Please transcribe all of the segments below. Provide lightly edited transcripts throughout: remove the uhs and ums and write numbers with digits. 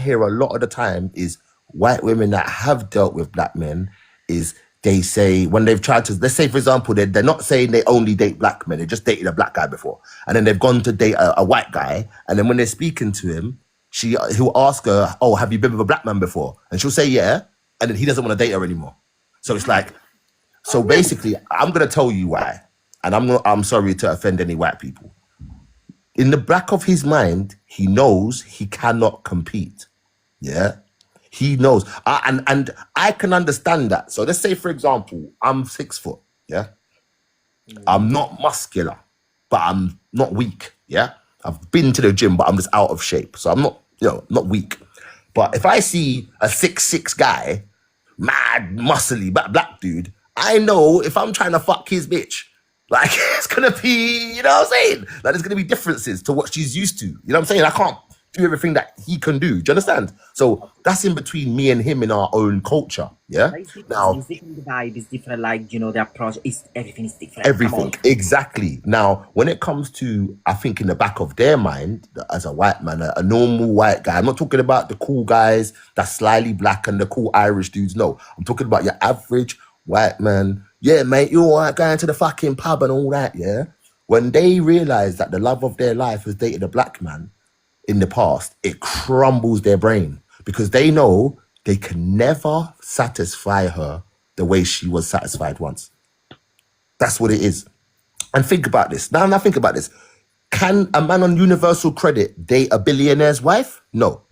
hear a lot of the time is white women that have dealt with black men is they say when they've tried to, let's say for example, they're not saying they only date black men, they just dated a black guy before, and then they've gone to date a white guy, and then when they're speaking to him, he'll ask her, oh, have you been with a black man before? And she'll say yeah, and then he doesn't want to date her anymore. So it's like, so basically, I'm gonna tell you why, and I'm sorry to offend any white people. In the back of his mind, he knows he cannot compete. Yeah, he knows, and I can understand that. So let's say, for example, I'm 6 foot. Yeah, I'm not muscular, but I'm not weak. Yeah, I've been to the gym, but I'm just out of shape. So I'm not, not weak. But if I see a 6'6" guy, mad, muscly, black dude, I know if I'm trying to fuck his bitch, like it's gonna be, you know what I'm saying? Like there's gonna be differences to what she's used to. You know what I'm saying? I can't do everything that he can do. Do you understand? So that's in between me and him in our own culture. Yeah. Now, it's different. The vibe is different. Like the approach is everything is different. Everything exactly. Now, when it comes to, I think in the back of their mind, as a white man, a normal white guy. I'm not talking about the cool guys that's slightly black and the cool Irish dudes. No, I'm talking about your average white man. Yeah, mate, you all right going to the fucking pub and all that. Yeah. When they realize that the love of their life has dated a black man in the past, it crumbles their brain because they know they can never satisfy her the way she was satisfied once. That's what it is. And think about this. Now think about this. Can a man on universal credit date a billionaire's wife? No.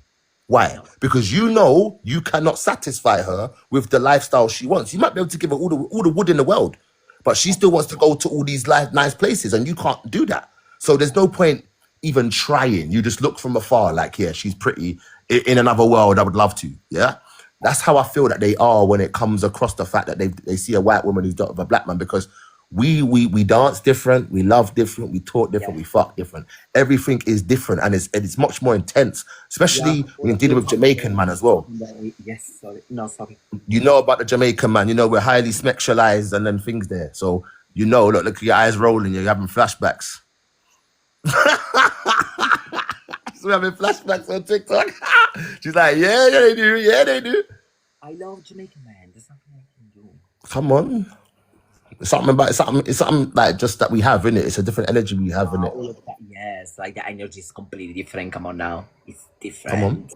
Why? Because you cannot satisfy her with the lifestyle she wants. You might be able to give her all the wood in the world, but she still wants to go to all these nice places and you can't do that. So there's no point even trying. You just look from afar like, yeah, she's pretty. In another world, I would love to. Yeah. That's how I feel that they are when it comes across the fact that they see a white woman who's dealt with a black man, because we dance different, we love different, we talk different, we fuck different. Everything is different and it's much more intense, especially when you're dealing with Jamaican man as well. Yes, sorry. No, sorry. You know about the Jamaican man, we're highly sexualized and then things there. So look at your eyes rolling, you're having flashbacks. So we're having flashbacks on TikTok. She's like, yeah, they do. I love Jamaican man. There's something I can do. Come on. It's something like just that we have in it. It's a different energy we have in it. Yes, like the energy is completely different. Come on now. It's different. Come on.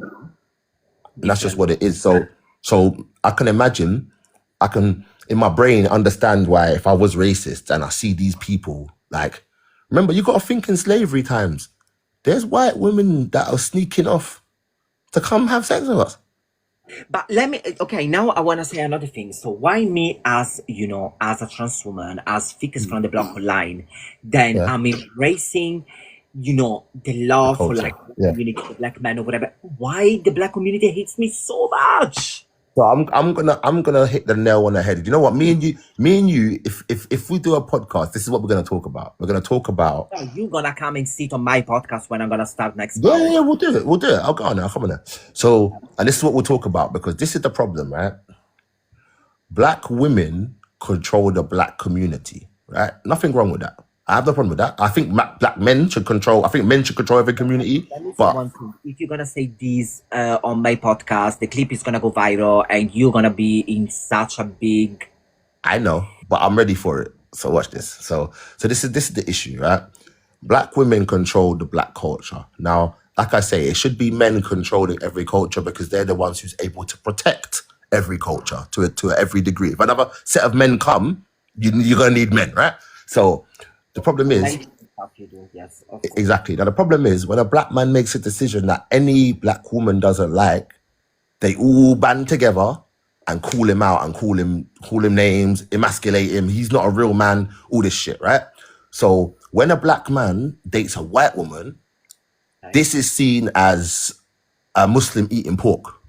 And that's just what it is. So I can imagine, I can in my brain understand why if I was racist and I see these people, like, remember, you got to think in slavery times. There's white women that are sneaking off to come have sex with us. But now I want to say another thing. So why me as a trans woman, as Ficus from the block line, then I'm embracing, the love for like community, the black man or whatever. Why the black community hates me so much? So I'm gonna hit the nail on the head. You know what? Me and you, if we do a podcast, this is what we're gonna talk about. We're gonna talk about. So you're gonna come and sit on my podcast when I'm gonna start next. Yeah, we'll do it. I'll go on there. I'll come on there. So, and this is what we'll talk about, because this is the problem, right? Black women control the black community, right? Nothing wrong with that. I have no problem with that. I think black men should control. I think men should control every community. But if you're gonna say this on my podcast, the clip is gonna go viral, and you're gonna be in such a big. I know, but I'm ready for it. So watch this. So this is the issue, right? Black women control the black culture. Now, like I say, it should be men controlling every culture because they're the ones who's able to protect every culture to every degree. If another set of men come, you're gonna need men, right? So. The problem is, exactly. Now, the problem is when a black man makes a decision that any black woman doesn't like, they all band together and call him out and call him names, emasculate him. He's not a real man, all this shit, right? So when a black man dates a white woman, this is seen as a Muslim eating pork.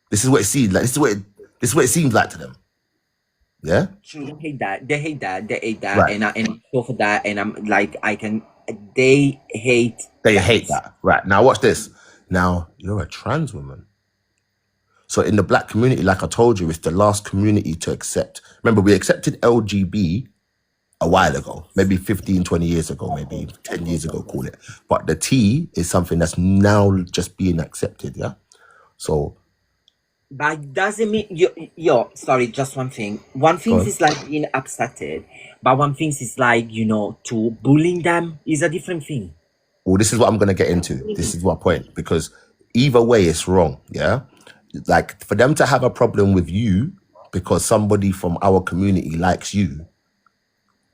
This is what it seems like. This is what it seems like to them. Yeah, true. They hate that. They hate that, right. And I'm so for that. And I'm like, they hate that. Right. Now watch this. Now you're a trans woman. So in the black community, like I told you, it's the last community to accept. Remember, we accepted LGB a while ago, maybe 15, 20 years ago, maybe 10 years ago, call it. But the T is something that's now just being accepted, yeah? So, But doesn't mean yo, sorry, just one thing. One go thing on. is like being accepted, but one thing is like, to bullying them is a different thing. Well, this is what I'm going to get into. This is my point, because either way, it's wrong, yeah? Like, for them to have a problem with you because somebody from our community likes you,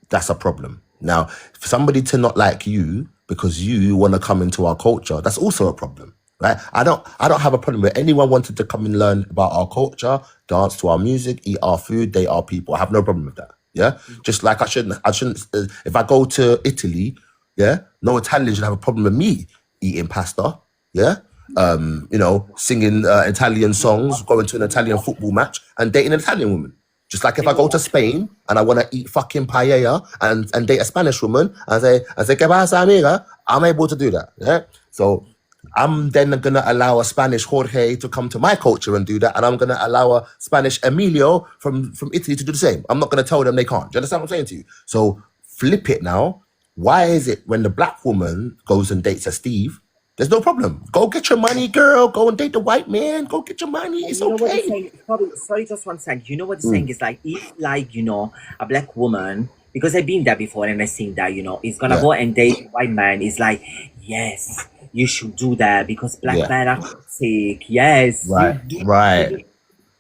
that's a problem. Now, for somebody to not like you because you want to come into our culture, that's also a problem, right? I don't have a problem with anyone wanting to come and learn about our culture, dance to our music, eat our food, date our people. I have no problem with that. Yeah, just like I shouldn't. If I go to Italy, yeah, no Italian should have a problem with me eating pasta. Yeah, singing Italian songs, going to an Italian football match, and dating an Italian woman. Just like if I go to Spain and I want to eat fucking paella and date a Spanish woman and say, ¿Qué pasa, amiga? I'm able to do that. Yeah. So I'm then going to allow a Spanish Jorge to come to my culture and do that. And I'm going to allow a Spanish Emilio from Italy to do the same. I'm not going to tell them they can't. Do you understand what I'm saying to you? So flip it now. Why is it when the black woman goes and dates a Steve, there's no problem. Go get your money, girl. Go and date the white man. Go get your money. It's You know what okay. he's saying? Sorry, just one second. You know what he's saying is like, if like, a black woman, because I've been there before and I've seen that, is gonna Yeah. go and date a white man, is like, yes, you should do that because black Yeah. men are sick. Yes, Right, you do. right.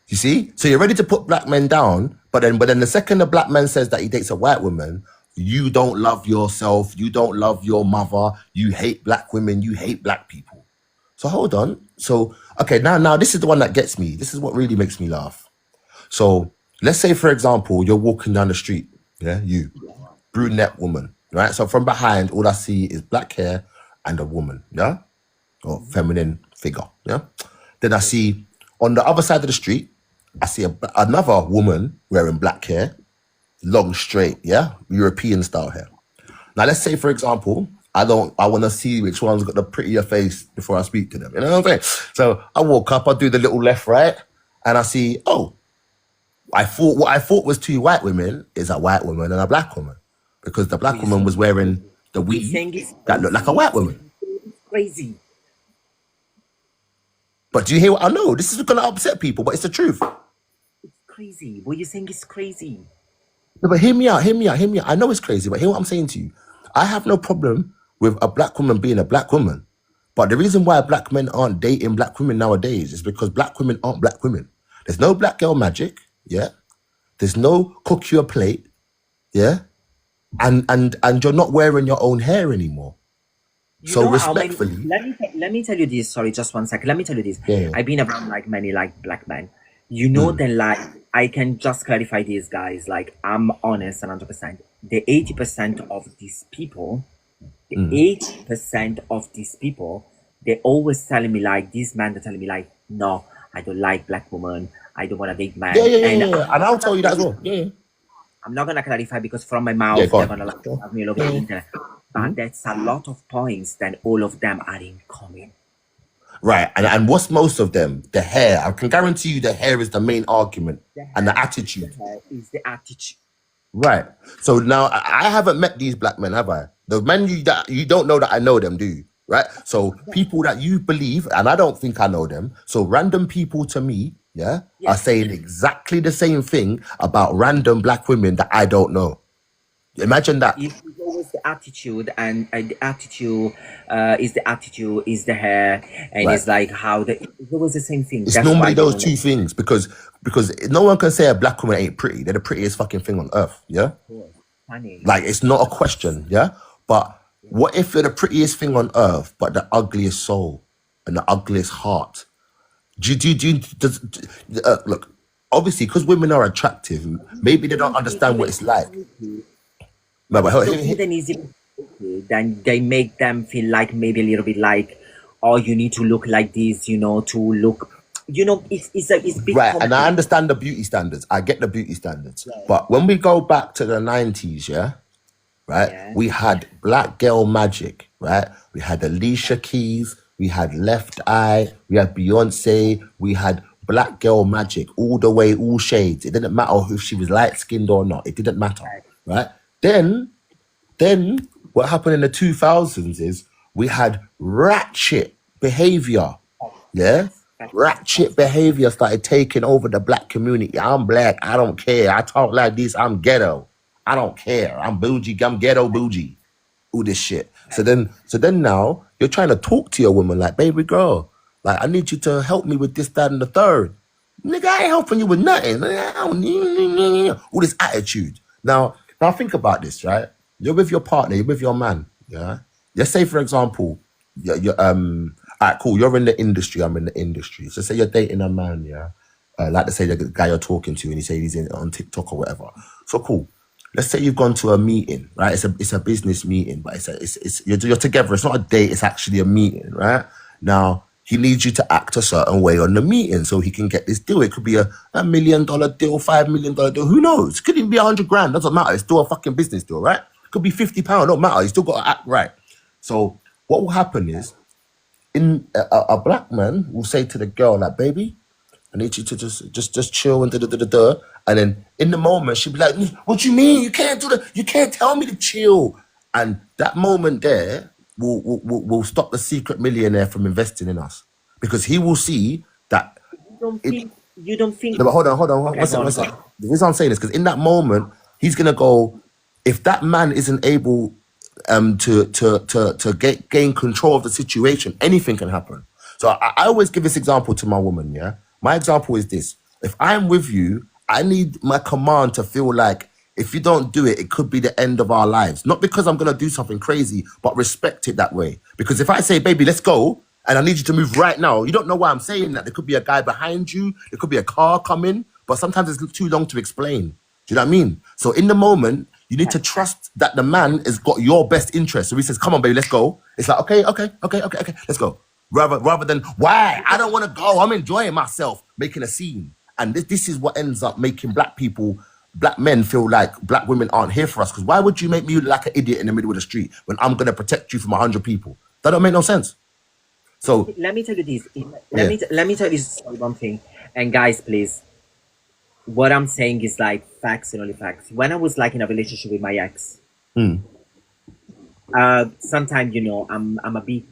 You see? So you're ready to put black men down, but then the second a black man says that he dates a white woman, you don't love yourself, you don't love your mother, you hate black women, you hate black people. So hold on. So okay, now this is the one that gets me. This is what really makes me laugh. So let's say, for example, you're walking down the street, yeah, you, brunette woman, right? So from behind, all I see is black hair and a woman, yeah, or feminine figure, yeah. Then I see on the other side of the street, I see another woman wearing black hair, long straight, yeah, European style hair. Now let's say, for example, I want to see which one's got the prettier face before I speak to them. You know what I'm saying? So I walk up, I do the little left, right, and I see, what I thought was two white women is a white woman and a black woman, because the black woman was wearing the weave that looked like a white woman. Crazy. But do you hear what I know? This is going to upset people, but it's the truth. Crazy. What you're saying is crazy. No, but hear me out. I know it's crazy, but hear what I'm saying to you. I have no problem with a black woman being a black woman. But the reason why black men aren't dating black women nowadays is because black women aren't black women. There's no black girl magic, yeah? There's no cook you a plate, yeah? And you're not wearing your own hair anymore. So respectfully, let me tell you this. Sorry, just one second. Let me tell you this. Yeah. I've been around like many like black men. Then like I can just clarify these guys. Like I'm honest 100%. The 80% of these people, they're always telling me like these men. They're telling me like, no, I don't like black women. I don't want to date men. Yeah. And I'll tell you that as well. Yeah. I'm not gonna clarify because from my mouth they're gonna like have me over the internet. But that's a lot of points that all of them are in common. Right, and what's most of them? The hair. I can guarantee you the hair is the main argument, and the attitude. The hair is the attitude. Right. So now I haven't met these black men, have I? The men you don't know that I know them, do you? Right. So people that you believe, and I don't think I know them. So random people to me, are saying exactly the same thing about random black women that I don't know. Imagine that. It's always the attitude, and the attitude is the hair, and it's like how it's always the same thing. It's normally those two things because no one can say a black woman ain't pretty. They're the prettiest fucking thing on earth. Yeah, funny. Like it's not a question. Yeah, but what if you're the prettiest thing on earth, but the ugliest soul and the ugliest heart? Look, obviously, because women are attractive, maybe they don't understand what it's like. No, but then they make them feel like maybe a little bit like, oh, you need to look like this, to look, it's big. Right, and I understand the beauty standards. I get the beauty standards. Yeah. But when we go back to the 90s, we had black girl magic, right? We had Alicia Keys, we had Left Eye, we had Beyonce, we had black girl magic all the way, all shades. It didn't matter if she was light-skinned or not. It didn't matter, right? Then then what happened in the 2000s is we had ratchet behavior. Yeah. Ratchet behavior started taking over the black community. I'm black. I don't care. I talk like this. I'm ghetto. I don't care. I'm bougie. I'm ghetto bougie. All this shit. So then now you're trying to talk to your woman like, baby girl, like I need you to help me with this, that, and the third. Nigga, I ain't helping you with nothing. I don't need all this attitude. Now think about this, right? You're with your partner, you're with your man, yeah. Let's say, for example, all right, cool. You're in the industry, I'm in the industry. So say you're dating a man, yeah. Like to say the guy you're talking to, and you say he's on TikTok or whatever. So cool. Let's say you've gone to a meeting, right? It's a business meeting, but you're together. It's not a date. It's actually a meeting, right? Now he needs you to act a certain way on the meeting so he can get this deal. It could be a $1 million deal, $5 million deal. Who knows? It could even be 100 grand. Doesn't matter. It's still a fucking business deal, right? It could be £50. Don't matter. You still got to act right. So what will happen is, a black man will say to the girl, like, baby, I need you to just chill and da. And then in the moment she'll be like, what you mean? You can't do that. You can't tell me to chill. And that moment there will stop the secret millionaire from investing in us. Because he will see that You don't think no, but hold on. okay, One go second, on, one go second. on. The reason I'm saying this because in that moment, he's gonna go. If that man isn't able to gain control of the situation, anything can happen. So I always give this example to my woman. Yeah, my example is this: if I'm with you, I need my command to feel like if you don't do it, it could be the end of our lives. Not because I'm gonna do something crazy, but respect it that way. Because if I say, baby, let's go, and I need you to move right now. You don't know why I'm saying that. There could be a guy behind you. There could be a car coming, but sometimes it's too long to explain. Do you know what I mean? So in the moment, you need to trust that the man has got your best interest. So he says, "Come on, baby, let's go." It's like, okay, let's go. Rather than why I don't want to go. I'm enjoying myself, making a scene. And this is what ends up making black men feel like black women aren't here for us. Because why would you make me look like an idiot in the middle of the street when I'm gonna protect you from 100 people? That don't make no sense. So Let me tell you this. yeah. Let me tell you this one thing. And guys, please, what I'm saying is like facts and only facts. When I was like in a relationship with my ex, sometimes I'm a bit.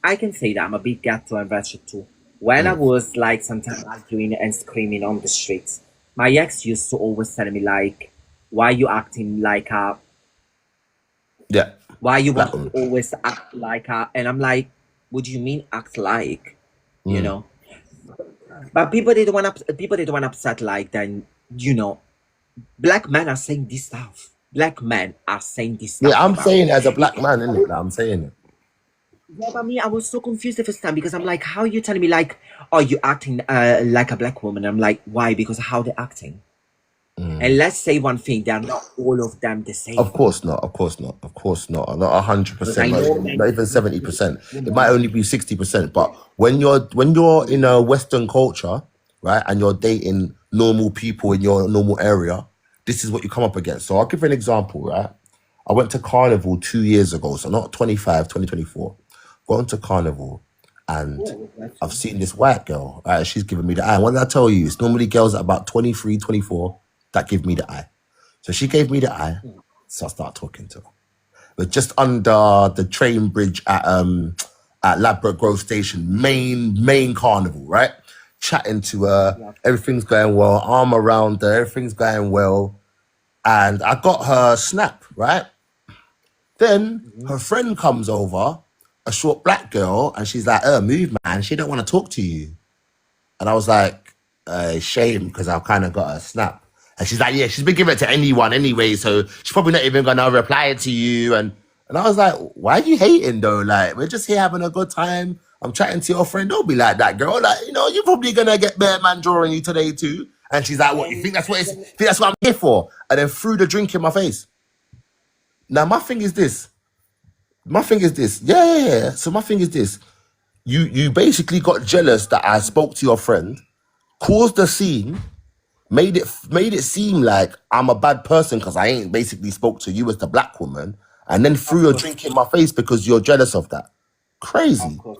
I can say that I'm a bit ghetto and wretched too. When I was like sometimes arguing and screaming on the streets, my ex used to always tell me like, "Why you acting like a? Yeah. Why you Black want to woman. always act like a?" And I'm like, "What do you mean act like?" You know. But people they don't want upset like then black men are saying this stuff. Black men are saying this Yeah, stuff I'm about saying me. it as a black man, innit? Like, I'm saying it. Yeah, but me, I was so confused the first time because I'm like, how are you telling me like, oh, you acting like a black woman? I'm like, why? Because how they're acting. And let's say one thing, they're not all of them the Of same. course not. Of course not. Of course not. Not Because 100%. I Not know even, many not even 70%. It might women. only be 60%. But when you're in a Western culture, right, and you're dating normal people in your normal area, this is what you come up against. So I'll give you an example, right? I went to Carnival 2 years ago, so not 2024. Going to Carnival, and I've seen this white girl. She's giving me the eye. What did I tell you? It's normally girls at about 23, 24 that give me the eye. So she gave me the eye. So I start talking to her. We're just under the train bridge at Ladbroke Grove Station, main carnival, right? Chatting to her, Yeah. everything's going well, arm around her, everything's going well. And I got her snap, right? Then Mhm. her friend comes over, a short black girl, and she's like, move, man. She don't want to talk to you. And I was like, shame, because I kind of got a snap. And she's like, yeah, she's been giving it to anyone anyway, so she's probably not even gonna reply to you. And I was like, why are you hating though? Like, we're just here having a good time. I'm chatting to your friend. Don't be like that, girl. Like, you're probably gonna get bear man drawing you today too. And she's like, what? You think that's what I'm here for? And then threw the drink in my face. Now my thing is this. Yeah. So my thing is this. You basically got jealous that I spoke to your friend, caused the scene, made it seem like I'm a bad person because I ain't basically spoke to you as the black woman, and then Of threw a course, drink in my face because you're jealous of that. of Crazy. course.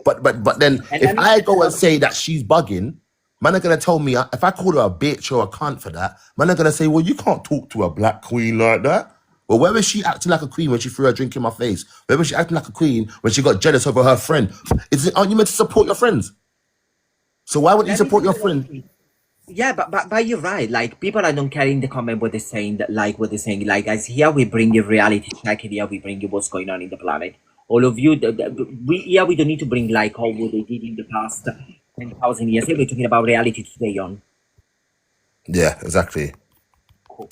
But then And if let me I tell you go and another say thing. that she's bugging, Man are gonna tell me if I call her a bitch or a cunt for that, man are gonna say, well, you can't talk to a black queen like that. Well, where was she acting like a queen when she threw a drink in my face? Where was she acting like a queen when she got jealous over her friend? Aren't you meant to support your friends? So why wouldn't you Let me support tell your you one friend? thing. Yeah, but you're right. Like people, I don't care in the comment what they're saying. That like what they're saying. Like guys, here we bring you reality check. Here we bring you what's going on in the planet. All of you, we don't need to bring like how what they did in the past 10,000 years. We're talking about reality today. On Yeah, exactly. cool.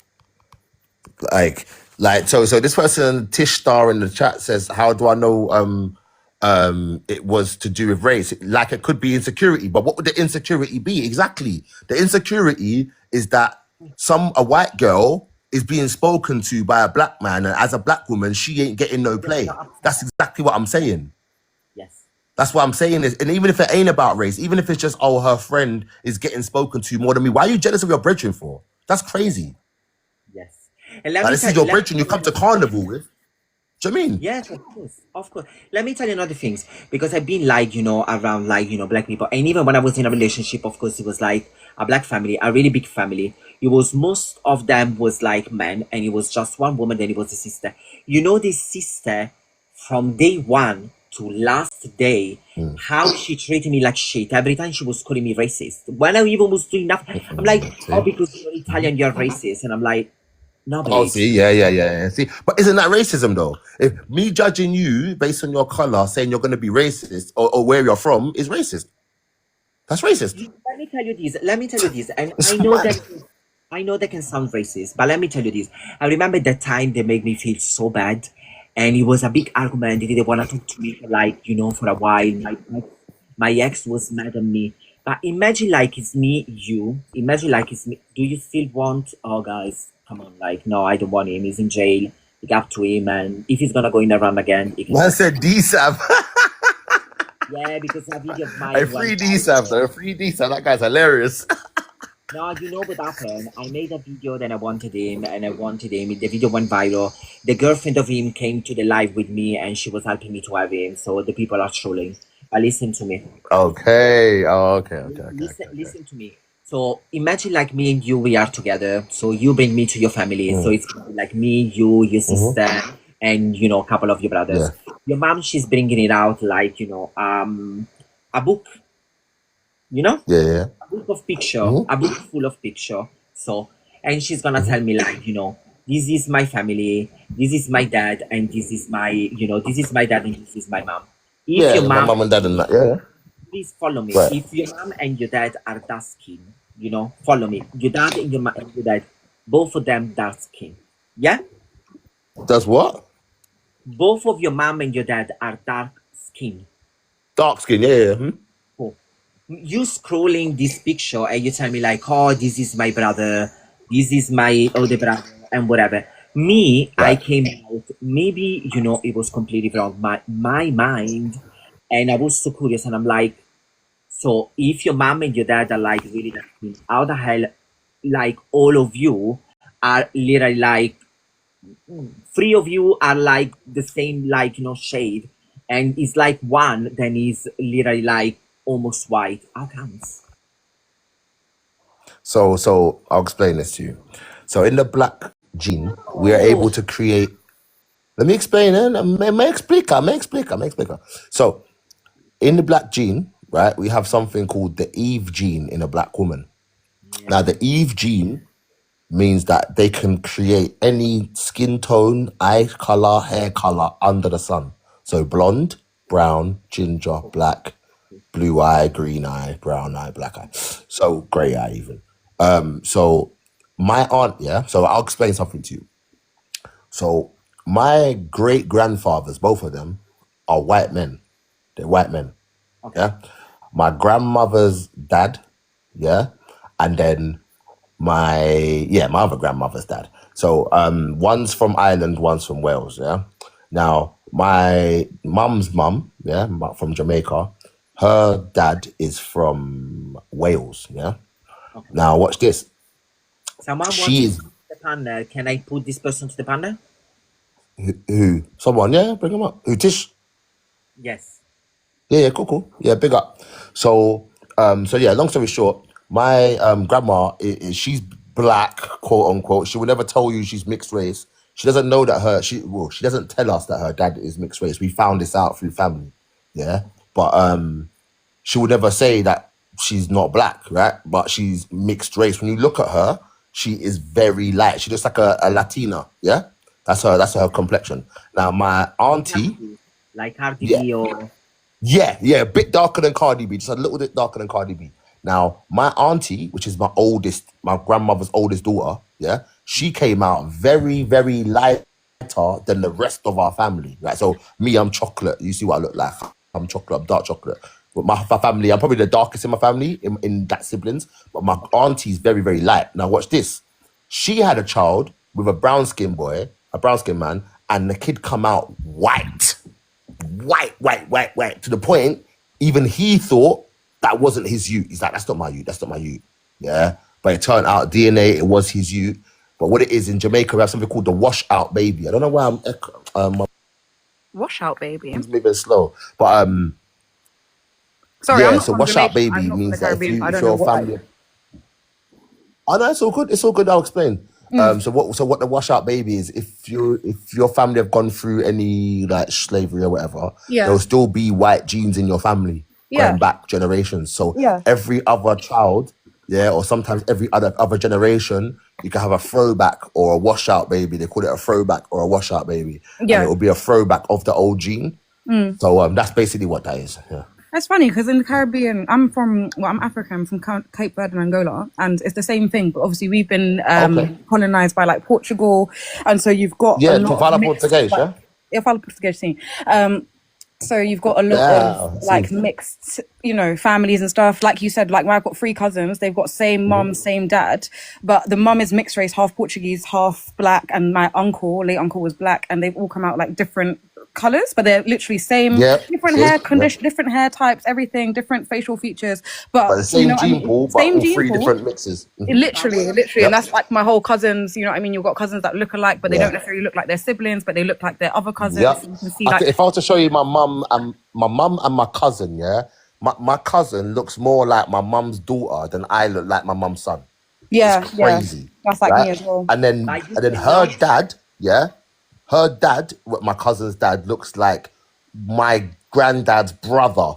Like, so this person Tish Star in the chat says, how do I know it was to do with race? Like it could be insecurity, but what would the insecurity be? Exactly. The insecurity is that a white girl is being spoken to by a black man, and as a black woman, she ain't getting no You're play. not upset. That's exactly what I'm saying. Yes, That's what I'm saying is, and even if it ain't about race, even if it's just, oh, her friend is getting spoken to more than me, why are you jealous of your brethren for? That's crazy. yes. And let Like, me this is tell. your Let me brethren you tell you come to another. carnival with. Do you know what I mean? Yes, of course, of course. Let me tell you another things because I've been like around like black people, and even when I was in a relationship, of course, it was like a black family, a really big family. It was most of them was like men, and it was just one woman. Then it was a sister. This sister from day one to last day, how she treated me like shit. Every time she was calling me racist. When I even was doing nothing, I'm like, oh, See? because you're Italian, you're racist, and I'm like, no, Oh, babes. see, yeah. See, but isn't that racism though? If me judging you based on your color, saying you're going to be racist or where you're from is racist, that's racist. Let me tell you this. Let me tell you this. And It's mad. I know that can sound racist, but let me tell you this. I remember that time they made me feel so bad, and it was a big argument. They didn't want to talk to me for like for a while. My ex was mad at me. But imagine like it's me, you. Imagine like it's me. Do you still want? Oh, guys, come on! Like, no, I don't want him. He's in jail. Look up to him, and if he's gonna go in the run again, he can. Man said DSAV. Yeah, because a video of I mine free went DSAV viral. though. Free DSAV. That guy's hilarious. No, you know what happened? I made a video that I wanted him, and I wanted him. The video went viral. The girlfriend of him came to the live with me, and she was helping me to have him. So the people are trolling. But listen to me. Okay. Oh, okay. Listen to me. So imagine like me and you, we are together. So you bring me to your family. So Mm. it's gonna be like me, you, your sister, and a couple of your brothers. Yeah. Your mom, she's bringing it out like a book. You know. Yeah. Book of picture, Mm-hmm. a book full of picture. So, and she's gonna tell me like, this is my family, this is my dad, and this is my dad and this is my mom. If your Yeah, my mom, mum and dad and that. Yeah. please follow me. Right. If your mom and your dad are dark skin, follow me. Your dad and your mom and your dad, both of them dark skin. Yeah, Does what? both of your mom and your dad are dark skin. Dark skin. Yeah. Hmm? Cool. You scrolling this picture and you tell me like, oh, this is my brother, this is my older brother, and whatever. Me, I Right. came out. Maybe it was completely wrong. My mind, and I was so curious, and I'm like, so if your mom and your dad are like really that mean, how the hell, like all of you are literally like three of you are like the same like shade, and it's like one then is literally like almost white. How comes? So I'll explain this to you. So in the black gene, we are Oh, able to create. Let me explain it. Me explica. So in the black gene, right, we have something called the Eve gene in a black woman. Now, yeah. the Eve gene means that they can create any skin tone, eye color, hair color under the sun. So blonde, brown, ginger, black, blue eye, green eye, brown eye, black eye. So gray eye even. So my aunt, yeah. So I'll explain something to you. So my great grandfathers, both of them, are white men. They're white men. Okay. Yeah. My grandmother's dad, yeah, and then my other grandmother's dad. So one's from Ireland, one's from Wales, yeah. Now my mum's mum, yeah, from Jamaica, her dad is from Wales, yeah. Okay. Now watch this. Someone wants She to is speak to the panel. Can I put this person to the panel? who? Someone, yeah, bring him up. Who? Tish? Yes. Yeah, cool. Yeah, big up. So yeah, long story short, my grandma she's black, quote unquote. She would never tell you she's mixed race. She doesn't know that she doesn't tell us that her dad is mixed race. We found this out through family. Yeah. But she would never say that she's not black, right? But she's mixed race. When you look at her, she is very light. She looks like a Latina, yeah? That's her complexion. Now my auntie, like Cardi yeah, B or yeah, a bit darker than Cardi B, just a little bit darker than Cardi B. Now, my auntie, which is my grandmother's oldest daughter, yeah, she came out very, very lighter than the rest of our family, right? So me, I'm chocolate. You see what I look like? I'm chocolate, I'm dark chocolate. But my family, I'm probably the darkest in my family, in that siblings. But my auntie's very, very light. Now watch this. She had a child with a brown skin boy, a brown skin man, and the kid come out white, to the point even he thought that wasn't his youth. He's like, that's not my youth. Yeah. But it turned out DNA, it was his youth. But what it is in Jamaica, we have something called the washout baby. I don't know why my Washout baby. It's moving slow. But sorry, yeah, so washout baby means that if your family. Oh no, it's all good. It's all good. I'll explain. So what the washout baby is, if your family have gone through any like slavery or whatever, there'll still be white genes in your family going back generations. So every other child, or sometimes every other generation, you can have a throwback or a washout baby. They call it a throwback or a washout baby. Yeah, and it will be a throwback of the old gene. So that's basically what that is. Yeah. That's funny because in the Caribbean, I'm African, I'm from Cape Verde and Angola, and it's the same thing. But obviously, we've been colonized by like Portugal, and so you've got fala português, yeah. Eu falo português, sim. So you've got a lot of like mixed, families and stuff. Like you said, like when I've got 3 cousins, they've got same mum, same dad, but the mum is mixed race, half Portuguese, half black, and my late uncle was black, and they've all come out like different colors, but they're literally same, different hair condition, different hair types, everything, different facial features, but the same gene pool, but all 3 different mixes. Literally, and that's like my whole cousins. You know what I mean? You've got cousins that look alike, but they don't necessarily look like their siblings, but they look like their other cousins. Yeah. You can see, If I was to show you my mum and my cousin, my cousin looks more like my mum's daughter than I look like my mum's son. Yeah, it's crazy. That's like me as well. And then her dad, her dad, my cousin's dad, looks like my granddad's brother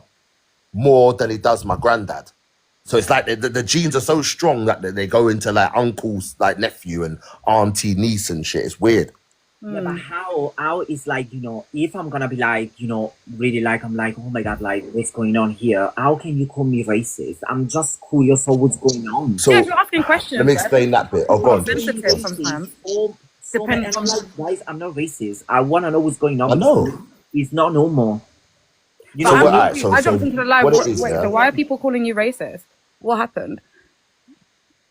more than he does my granddad. So it's like the genes are so strong that they go into like uncle's like nephew and auntie, niece and shit. It's weird. Yeah, but how is like, if I'm gonna be like, really like, I'm like, oh my God, like what's going on here? How can you call me racist? I'm just curious of what's going on. So you're asking questions. Let me explain that bit. Oh, go on. Sensitive sometimes. Depends. I'm like, guys, I'm not racist. I want to know what's going on. I know. It's not normal. I jumped into the live. So why are people calling you racist? What happened?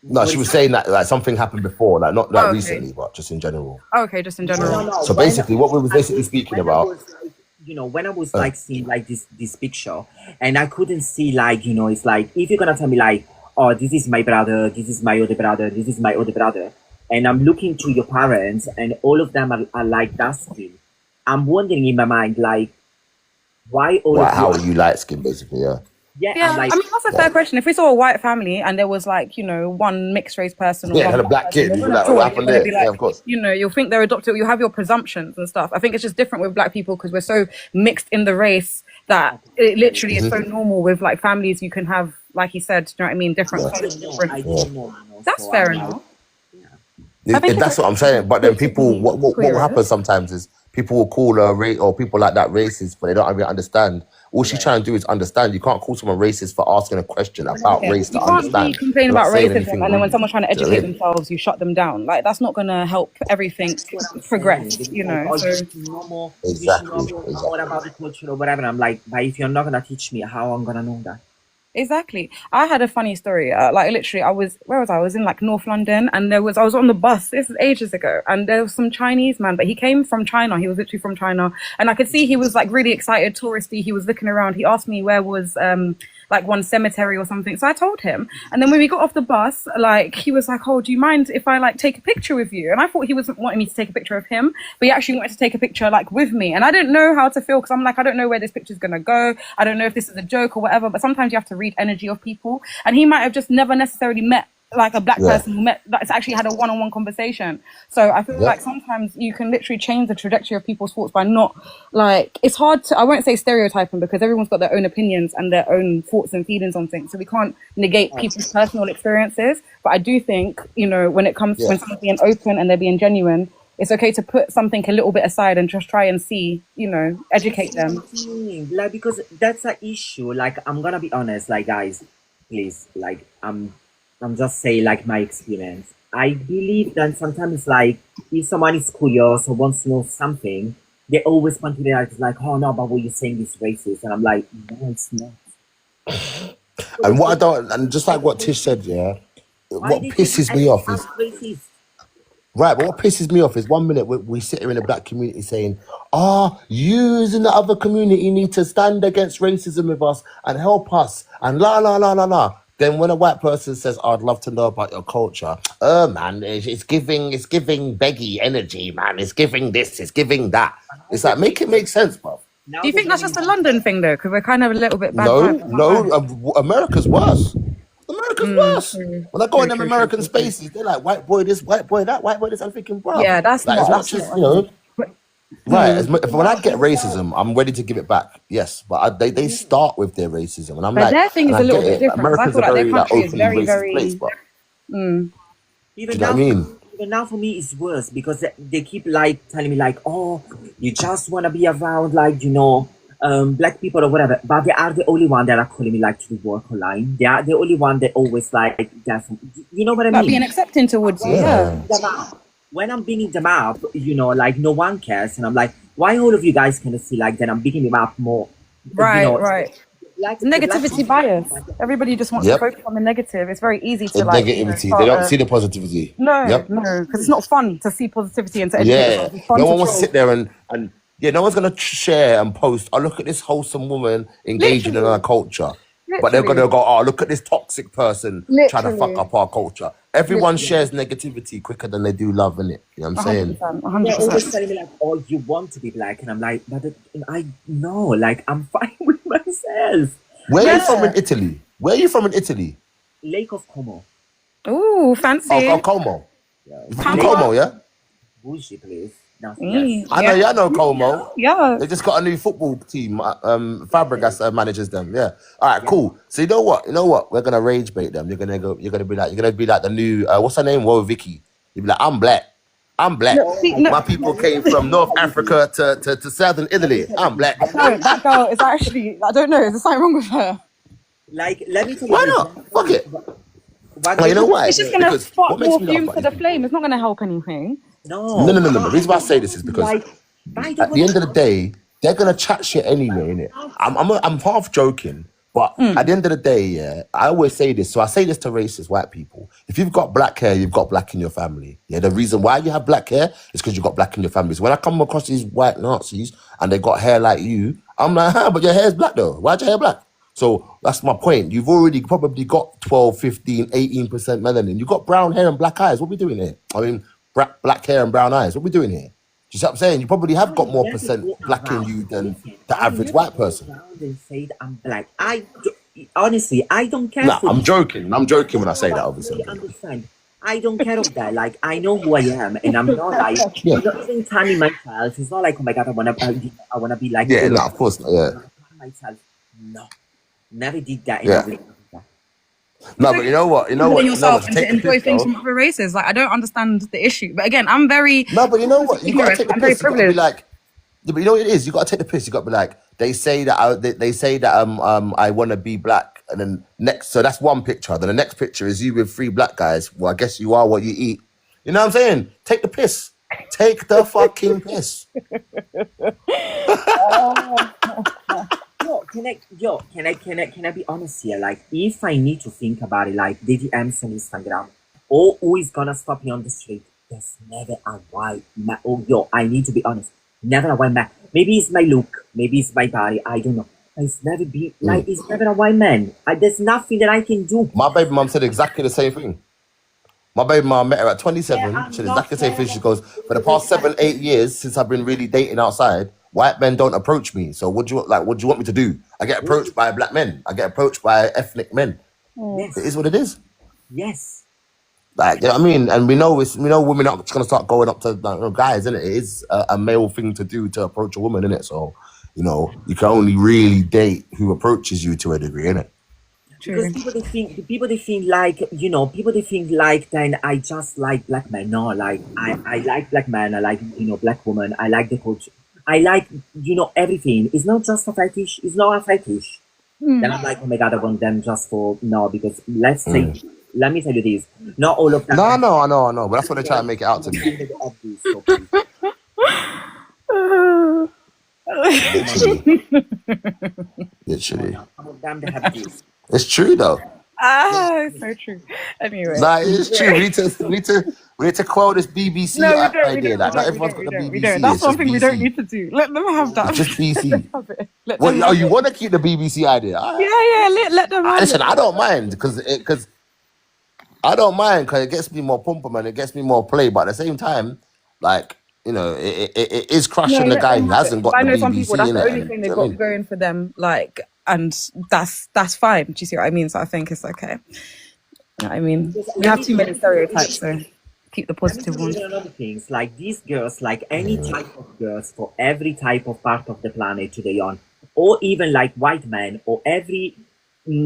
No, she was saying that like something happened before, like not like recently, but just in general. Okay, just in general. No. So basically, what we were basically speaking about. When I was like seeing like this picture, and I couldn't see like, it's like, if you're gonna tell me like, oh, this is my brother, this is my other brother, this is my other brother, and I'm looking to your parents, and all of them are like dark skin. I'm wondering in my mind, like, why all of how are you light skin, basically, Yeah, like, I mean, that's a fair question. If we saw a white family and there was like, one mixed race person or and a black kid, what happened there? Like, of course. You'll think they're adopted, you have your presumptions and stuff. I think it's just different with black people because we're so mixed in the race that it literally is so normal with like families. You can have, like he said, you know what I mean, different colors. That's fair enough. That's what I'm saying. But then people, what will happen sometimes is people will call her or people like that racist, but they don't really understand. All she's trying to do is understand. You can't call someone racist for asking a question about race to understand. You can't complain about racism, and then when someone's trying to educate themselves, you shut them down. Like, that's not going to help everything progress, So. Exactly. What about the culture or whatever? I'm like, but if you're not going to teach me, how I'm going to know that? Exactly. I had a funny story. Like literally, where was I? I was in like North London, and I was on the bus. This is ages ago, and there was some Chinese man, but he came from China. He was literally from China, and I could see he was like really excited, touristy. He was looking around. He asked me where was like one cemetery or something. So I told him, and then when we got off the bus, like he was like, "Oh, do you mind if I like take a picture with you?" And I thought he wasn't wanting me to take a picture of him, but he actually wanted to take a picture like with me, and I didn't know how to feel because I'm like, I don't know where this picture's gonna go. I don't know if this is a joke or whatever. But sometimes you have to read energy of people, and he might have just never necessarily met like a black person who met that's actually had a one-on-one conversation. So I feel like sometimes you can literally change the trajectory of people's thoughts by not like, it's hard to, I won't say stereotyping because everyone's got their own opinions and their own thoughts and feelings on things, so we can't negate people's personal experiences. But I do think, you know, when it comes to when someone's being open and they're being genuine, it's okay to put something a little bit aside and just try and see, you know, educate them. Like, because that's an issue. Like, I'm gonna be honest, like, guys, please, like, I'm just saying, like, my experience. I believe that sometimes, like, if someone is curious or wants to know something, they always point to the eyes like, oh no, but what you're saying is racist. And I'm like, no, it's not. And what I don't, and just like what Tish said, what pisses me off is, right, but what pisses me off is 1 minute we sit here in the black community saying, yous in the other community need to stand against racism with us and help us and la la la la la. Then when a white person says, I'd love to know about your culture, man, it's giving beggy energy, man. It's giving this, it's giving that. It's like, make it make sense, bro. Do you think that's just a London thing though? Because we're kind of a little bit bad. No, America's worse. America's worse. When I go in them American spaces, they're like, white boy this, white boy that, white boy this. I'm thinking, bro. Yeah, that's like, not. As much as, you know, right. When I get racism, I'm ready to give it back. Yes, but they start with their racism, and I'm like, their thing is a little bit different. America's I feel like their country is openly very, racist very. place, but Even do you know now, what I mean? even now for me, it's worse because they keep like telling me like, oh, you just want to be around like, you know, black people or whatever. But they are the only one that are calling me like to do work online. They are the only one that always like, you know what I mean? Being accepting towards you, yeah. When I'm bringing them up, you know, like no one cares, and I'm like, why all of you guys can see like that I'm picking them up more? Right, you know, right. Like negativity bias. Everybody just wants to focus on the negative. It's very easy to like negativity. You know, they don't see the positivity. No, because it's not fun to see positivity and to educate. Yeah, no one wants to sit there and no one's gonna share and post. Oh, look at this wholesome woman engaging in our culture. But they're gonna go, oh, look at this toxic person trying to fuck up our culture. Everyone shares negativity quicker than they do love, innit? You know what I'm saying? 100%. They're always telling me like, oh, you want to be black, and I'm like, but I know, like, I'm fine with myself. Where are you from in Italy? Where are you from in Italy? Lake of Como. Ooh, fancy. Oh, Como. Yeah. From Como, yeah? Bougie place. I know Como. Yeah. They just got a new football team. Fabregas manages them. Yeah. All right, cool. So you know what? We're gonna rage bait them. You're gonna be like the new what's her name? Whoa, Vicky. You'll be like, I'm black. No. My people came from North Africa to southern Italy. I'm black. No, that girl is actually, I don't know, is there something wrong with her? Like, let me tell you. Why not? Fuck it. Well, you know why? It's just gonna spark more fumes to the flame. It's not gonna help anything. No. The reason why I say this is because at the end of the day, they're gonna chat shit anyway, innit? I'm half joking, but at the end of the day, I always say this. So I say this to racist white people: if you've got black hair, you've got black in your family. Yeah, the reason why you have black hair is because you've got black in your family. So when I come across these white Nazis and they got hair like you, I'm like, but your hair's black though. Why'd your hair black? So that's my point. You've already probably got 12, 15, 18% melanin. You've got brown hair and black eyes. What are we doing here? I mean, black hair and brown eyes. What are we doing here? Do you see what I'm saying? You probably have got more percent black in you than the average white person. They say I'm black. Honestly, I don't care. Nah, I'm joking. I'm joking when I say that, obviously. I understand. I don't care of that. Like, I know who I am, and I'm not like, not even tanning myself. It's not like, oh my God, I wanna be like. Yeah, no, of course not. Yeah. Myself, no, never did that. No, but you know what? Yourself and to enjoy things from other races. Like, I don't understand the issue. But again, I'm very. No, but you know what? You gotta take the piss. Very privileged. Be like, but you know what it is? You gotta take the piss. You gotta be like, they say that I want to be black, and then next. So that's one picture. Then the next picture is you with 3 black guys. Well, I guess you are what you eat. You know what I'm saying? Take the piss. Take the fucking piss. Can I be honest here? Like, if I need to think about it, like the DMs on Instagram, or who is gonna stop me on the street? There's never a white man. I need to be honest. Never a white man. Maybe it's my look. Maybe it's my body. I don't know. It's never a white man. There's nothing that I can do. My baby mum said exactly the same thing. My baby mum met her at 27. She said exactly the same thing. She goes, for the past 7, 8 years since I've been really dating outside, white men don't approach me. So what do you want me to do? I get approached by black men. I get approached by ethnic men. Yes. It is what it is. Yes. Like, you know what I mean? And we know women are going to start going up to guys, isn't it? It is a male thing to do to approach a woman, isn't it? So, you know, you can only really date who approaches you to a degree, innit? Because people they think like, you know, people they think like, then I just like black men. No, like I like black men. I like, you know, black women. I like the culture. I like, you know, everything. It's not just a fetish. It's not a fetish. Then I'm like, oh my God, I want them just for, no, because let me tell you this. Not all of them. No, I know. But that's what they try to make it out to me. Literally. Some of them, they have this. It's true, though. It's so true. Anyway. Nah, it's true. We need to quell this BBC idea. Like, not everyone's got the BBC. That's one thing we don't need to do. Let them have that. It's just BC. Well, you want to keep the BBC idea? Yeah. Let them have Listen, I don't mind because it gets me more pump and it gets me more play. But at the same time, like, you know, it is crushing the guy who hasn't got the BBC. I know some people, that's the only thing they've got going for them. Like, and that's fine. Do you see what I mean? So I think it's okay. You know what I mean, we have too many stereotypes, so keep the positive ones. Other things like these girls, like any type of girls for every type of part of the planet to the on, or even like white men or every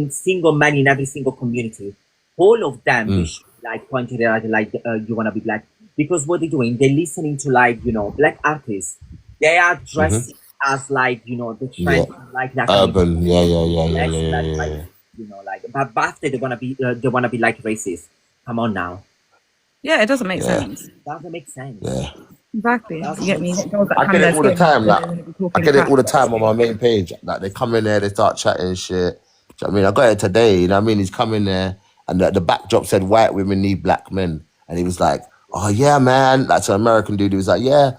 single man in every single community, all of them like pointed out like you want to be black, because what they're doing, they're listening to like, you know, black artists. They are dressing as like, you know, the trend like that urban, yeah. You know, like, but after they wanna be like racist. Come on now. Yeah, it doesn't make sense. Doesn't make sense. Yeah. Exactly. You get me? I get it all the time. Like, I get it all the time on my main page. Like, they come in there, they start chatting shit. Do you know what I mean? I got it today. You know what I mean? He's coming there, and the backdrop said, "White women need black men," and he was like, "Oh yeah, man!" Like, to an American dude, he was like, "Yeah,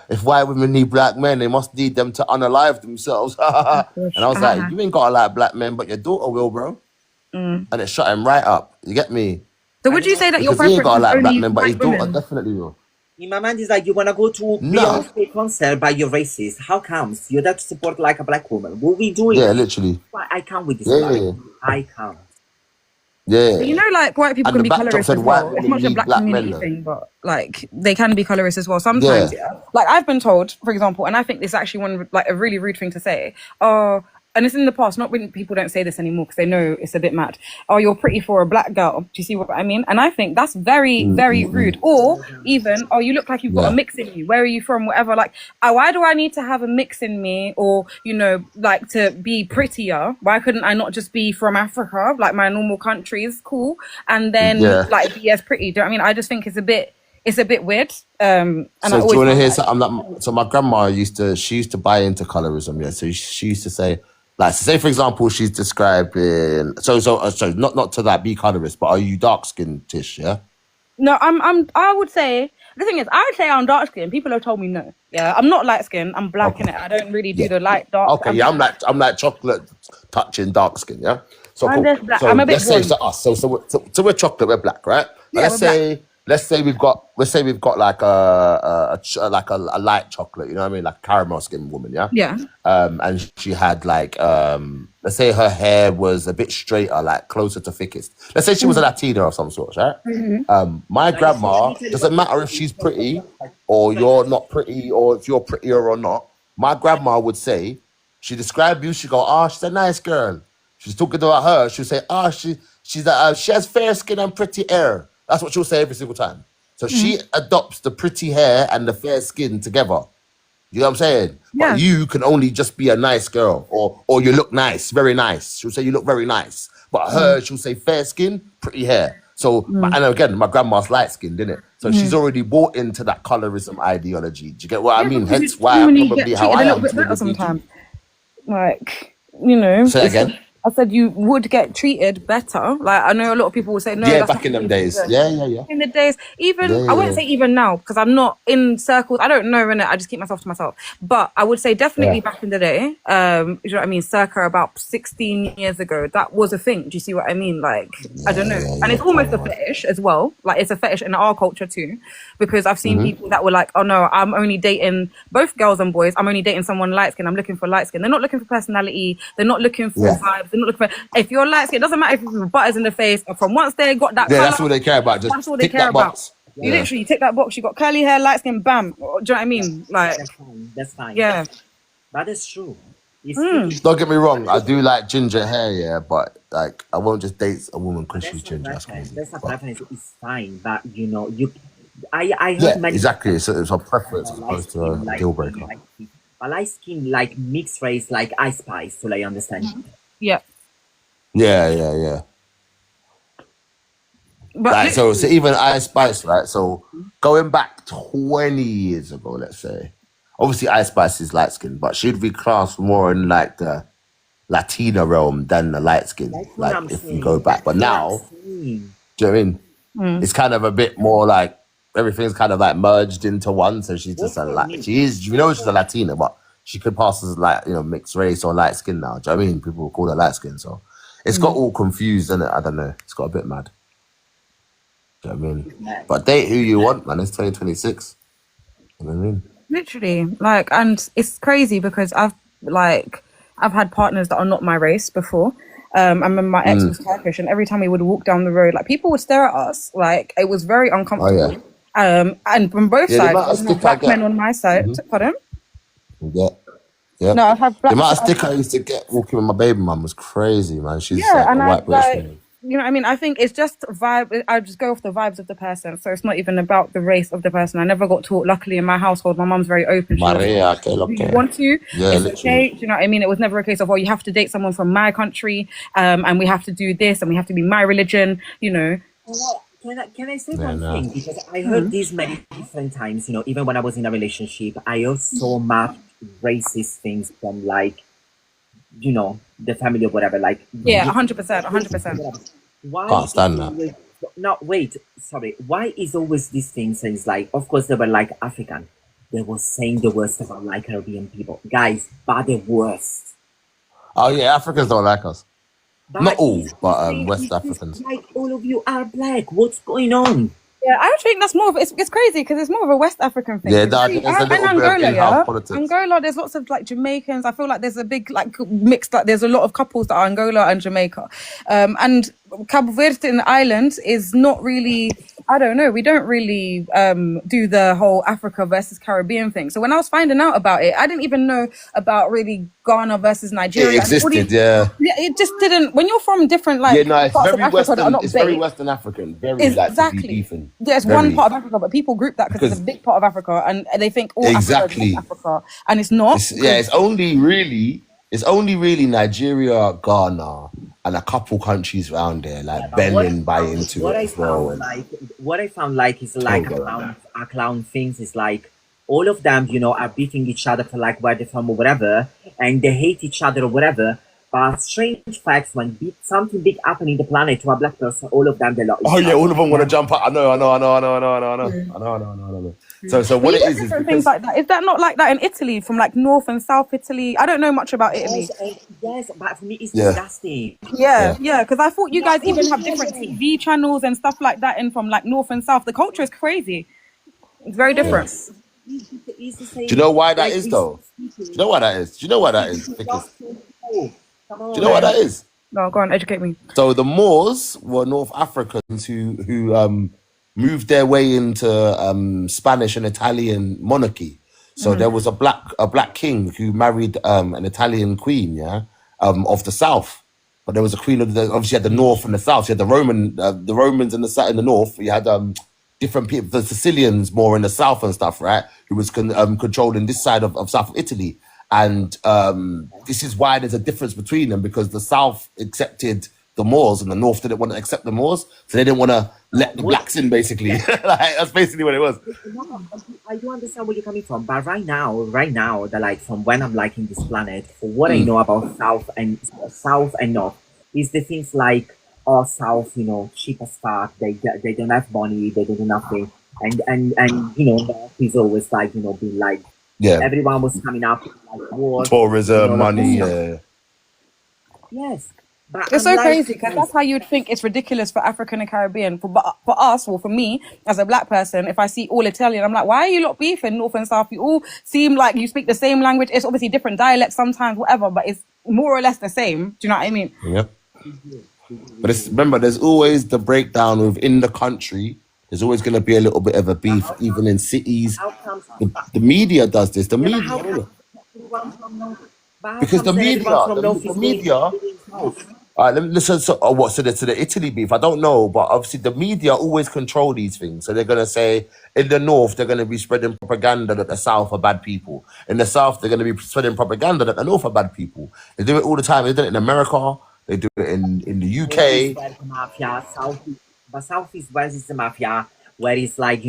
if white women need black men, they must need them to unalive themselves." And I was like, "You ain't gotta like black men, but your daughter will, bro." And it shut him right up. You get me? So would you say that your Because he ain't preference gotta is like black only men, but his white daughter women? definitely will. In my mind, is like, you wanna go to Beyonce concert, but you're racist. How comes? You're there to support like a black woman. What we doing? Yeah, literally. I can't with this. Yeah. I can't. Yeah. You know, like, white people And can the be backdrop colorist said as white well. It's women not just a need black black community men, though. thing, but like they can be colorist as well. Sometimes, like I've been told, for example, and I think this is actually like a really rude thing to say. And it's in the past, not when people don't say this anymore because they know it's a bit mad. Oh, you're pretty for a black girl. Do you see what I mean? And I think that's very, very rude. Or even, oh, you look like you've got a mix in you. Where are you from? Whatever. Like, why do I need to have a mix in me? Or, you know, like to be prettier? Why couldn't I not just be from Africa? Like my normal country is cool. And then like be as pretty. Do you know what I mean? I just think it's a bit weird. And so do you want to hear something? So my grandma used to buy into colorism. Yeah. So she used to say, like, say for example, she's describing. So not to that be colorist, but are you dark skinned, Tish? Yeah. No, I would say the thing is, I would say I'm dark skinned. People have told me no. Yeah, I'm not light skinned. I'm black in it. I don't really do the light dark. Okay, I'm like chocolate touching dark skin. Yeah. So I'm just black. So I'm a bit let's say it's us. So we're chocolate. We're black, right? Yeah, Let's say we've got like a light chocolate, you know what I mean, like caramel skin woman, yeah. Yeah. And she had like let's say her hair was a bit straighter, like closer to thickest. Let's say she was a Latina of some sort, right? My grandma, doesn't matter if she's pretty or you're not pretty, or if you're prettier or not. My grandma would say, she described you, she go, she's a nice girl. She's talking about her. She'll say, she has fair skin and pretty hair. That's what she'll say every single time. So she adopts the pretty hair and the fair skin together. You know what I'm saying? Yeah. But you can only just be a nice girl, or you look nice, very nice. She'll say you look very nice. But her, she'll say fair skin, pretty hair. So, and again, my grandma's light skinned, didn't it? So she's already bought into that colorism ideology. Do you get what I mean? Hence why I'm probably how I am. Sometimes, like, you know. Say again. I said you would get treated better. Like I know a lot of people will say no. Yeah, That's back in not them really days. good. Yeah. In the days, even Yeah, I wouldn't yeah. say even now because I'm not in circles. I don't know in it. I just keep myself to myself. But I would say definitely back in the day. You know what I mean? Circa about 16 years ago, that was a thing. Do you see what I mean? Like I don't know, and it's almost a fetish as well. Like it's a fetish in our culture too, because I've seen people that were like, oh no, I'm only dating both girls and boys. I'm only dating someone light skin. I'm looking for light skin. They're not looking for personality. They're not looking for vibes. They're not looking for. If you're light skin, it doesn't matter if you're butters in the face. Or from once they got that Yeah, color, that's all they care about. Just that's all they tick care that about. box. You literally tick that box. You got curly hair, light skin, bam. Do you know what I mean? Like That's fine. yeah. That is true. Don't get me wrong, I do like ginger hair, yeah, but like I won't just date a woman because she's ginger. That's crazy. That's a But, preference. It's fine, but you know, I heard many exactly. It's a preference as opposed to a deal breaker. But light skin, like mixed race, like Ice Spice, so I understand. Yeah. Yeah. But Like, so even Ice Spice, right? So going back 20 years ago, let's say, obviously Ice Spice is light skin, but she'd be classed more in like the Latina realm than the light skin. Like if you go back, but now, do you know what I mean? It's kind of a bit more like everything's kind of like merged into one. So she's just she's a Latina, but she could pass as like mixed race or light skin now. Do you know what I mean? People call her light skin, so it's got all confused, and I don't know. It's got a bit mad. Do you know what I mean? But date who you want, man. It's 2026. You know what I mean? literally, like, and it's crazy because I've had partners that are not my race before. I remember my ex was Turkish, and every time we would walk down the road, like people would stare at us. Like it was very uncomfortable. And from both sides, black men on my side. Pardon? Yeah. No, I've had black. The amount of stick I used to get walking with my baby mum was crazy, man. She's and a white British woman. You know what I mean? I think it's just vibe. I just go off the vibes of the person. So it's not even about the race of the person. I never got taught. Luckily, in my household, my mum's very open. Maria, you want to? It's okay. Do you know what I mean? It was never a case of, oh, you have to date someone from my country, and we have to do this, and we have to be my religion. You know. Can I say one thing? Because I heard this many different times. You know, even when I was in a relationship, I also mapped racist things from like, you know, the family or whatever. Like, 100%. Why can't stand that. No, wait, sorry. Why is always this thing saying like, of course they were like African. They were saying the worst about like Caribbean people, guys, but the worst. Oh yeah, Africans don't like us. But not all, but West Africans. Like all of you are black. What's going on? Yeah, I think that's more of it's crazy because it's more of a West African thing. Yeah, there's a little bit of in-house politics. Angola, there's lots of like Jamaicans. I feel like there's a big like mixed. Like there's a lot of couples that are Angola and Jamaica, and Cabo Verde in the island is not really. I don't know. We don't really do the whole Africa versus Caribbean thing. So when I was finding out about it, I didn't even know about really Ghana versus Nigeria. It existed, yeah. It just didn't. When you're from different like parts of Africa, it's very Western African, very exactly. Yeah, it's one part of Africa, but people group that because it's a big part of Africa, and they think all Africa is Africa, and it's not. It's only really Nigeria, Ghana, and a couple countries around there, like Benin buy into it as well. What I found like is like a clown things is like all of them, you know, are beating each other for like where they're from or whatever, and they hate each other or whatever. But strange facts, when something big happen in the planet to a black person, all of them they love. Oh yeah, all of them want to jump out. I know. So what it is because things like that. Is that not like that in Italy, from like North and South Italy? I don't know much about Italy. Yes, but for me it's disgusting. Yeah, because I thought you guys even have different TV channels and stuff like that in from like North and South. The culture is crazy. It's very different. Do you know why that is though? Do you know why that is? Do you know why that is? Do you know what that is? No, go on, educate me. So the Moors were North Africans who moved their way into Spanish and Italian monarchy. So there was a black king who married an Italian queen, of the South. But there was a queen of obviously you had the North and the South. You had the Romans in the North. You had different people, the Sicilians more in the South and stuff, right? Who was controlling this side of South of Italy. And this is why there's a difference between them, because the South accepted the Moors, and the North didn't want to accept the Moors, so they didn't want to let the blacks in, basically. Like, that's basically what it was. No, I do understand where you're coming from, but right now, the like from when I'm like in this planet, for what I know about South and North, is the things like South, cheap as fuck. They don't have money, they don't do nothing, and North is always like being like everyone was coming up like war, tourism, money, Yes. But it's so crazy because that's how you'd think it's ridiculous for African and Caribbean. For us, or for me, as a black person, if I see all Italian, I'm like, why are you lot beefing North and South? You all seem like you speak the same language. It's obviously different dialects sometimes, whatever, but it's more or less the same. Do you know what I mean? Yep. But remember, there's always the breakdown within the country. There's always going to be a little bit of a beef, even in cities. The media does this. The media. Because the media. All right, let me listen. So the Italy beef? I don't know, but obviously the media always control these things. So they're gonna say in the North they're gonna be spreading propaganda that the South are bad people. In the South they're gonna be spreading propaganda that the North are bad people. They do it all the time. They do it in America. They do it in the UK. But Southeast West is the mafia, where it's like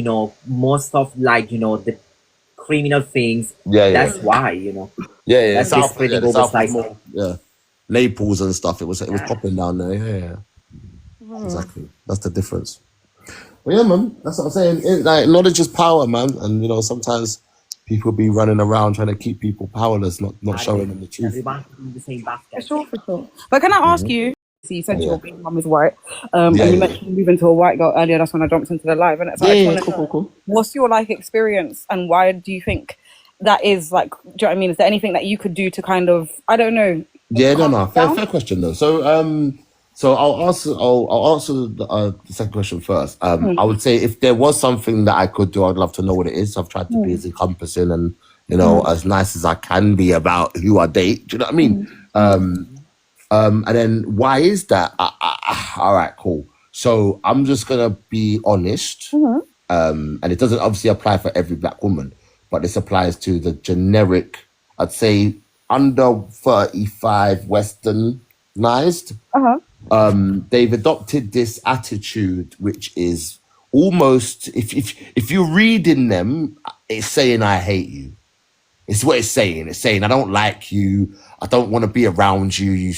most of like the criminal things. That's why Yeah. That's South, the South like more, Naples and stuff. It was popping down there. Yeah. Exactly. That's the difference. Well, yeah, man. That's what I'm saying. Like knowledge is power, man. And sometimes people be running around trying to keep people powerless, not showing them the truth. Everyone in the same basket. For sure. But can I ask you? So you said your mum is white, and you mentioned moving to a white girl earlier. That's when I jumped into the live, and so cool. What's your experience, and why do you think that is like? Do you know what I mean? Is there anything that you could do to kind of, I don't know? Yeah, no. Fair question though. So I'll answer the second question first. I would say if there was something that I could do, I'd love to know what it is. I've tried to be as encompassing and as nice as I can be about who I date. Do you know what I mean? And then why is that? All right, cool. So I'm just gonna be honest. And it doesn't obviously apply for every black woman, but this applies to the generic, I'd say, under 35 westernized. They've adopted this attitude, which is almost, if you're reading them, it's saying I hate you. It's what it's saying. It's saying I don't like you. I don't want to be around you. You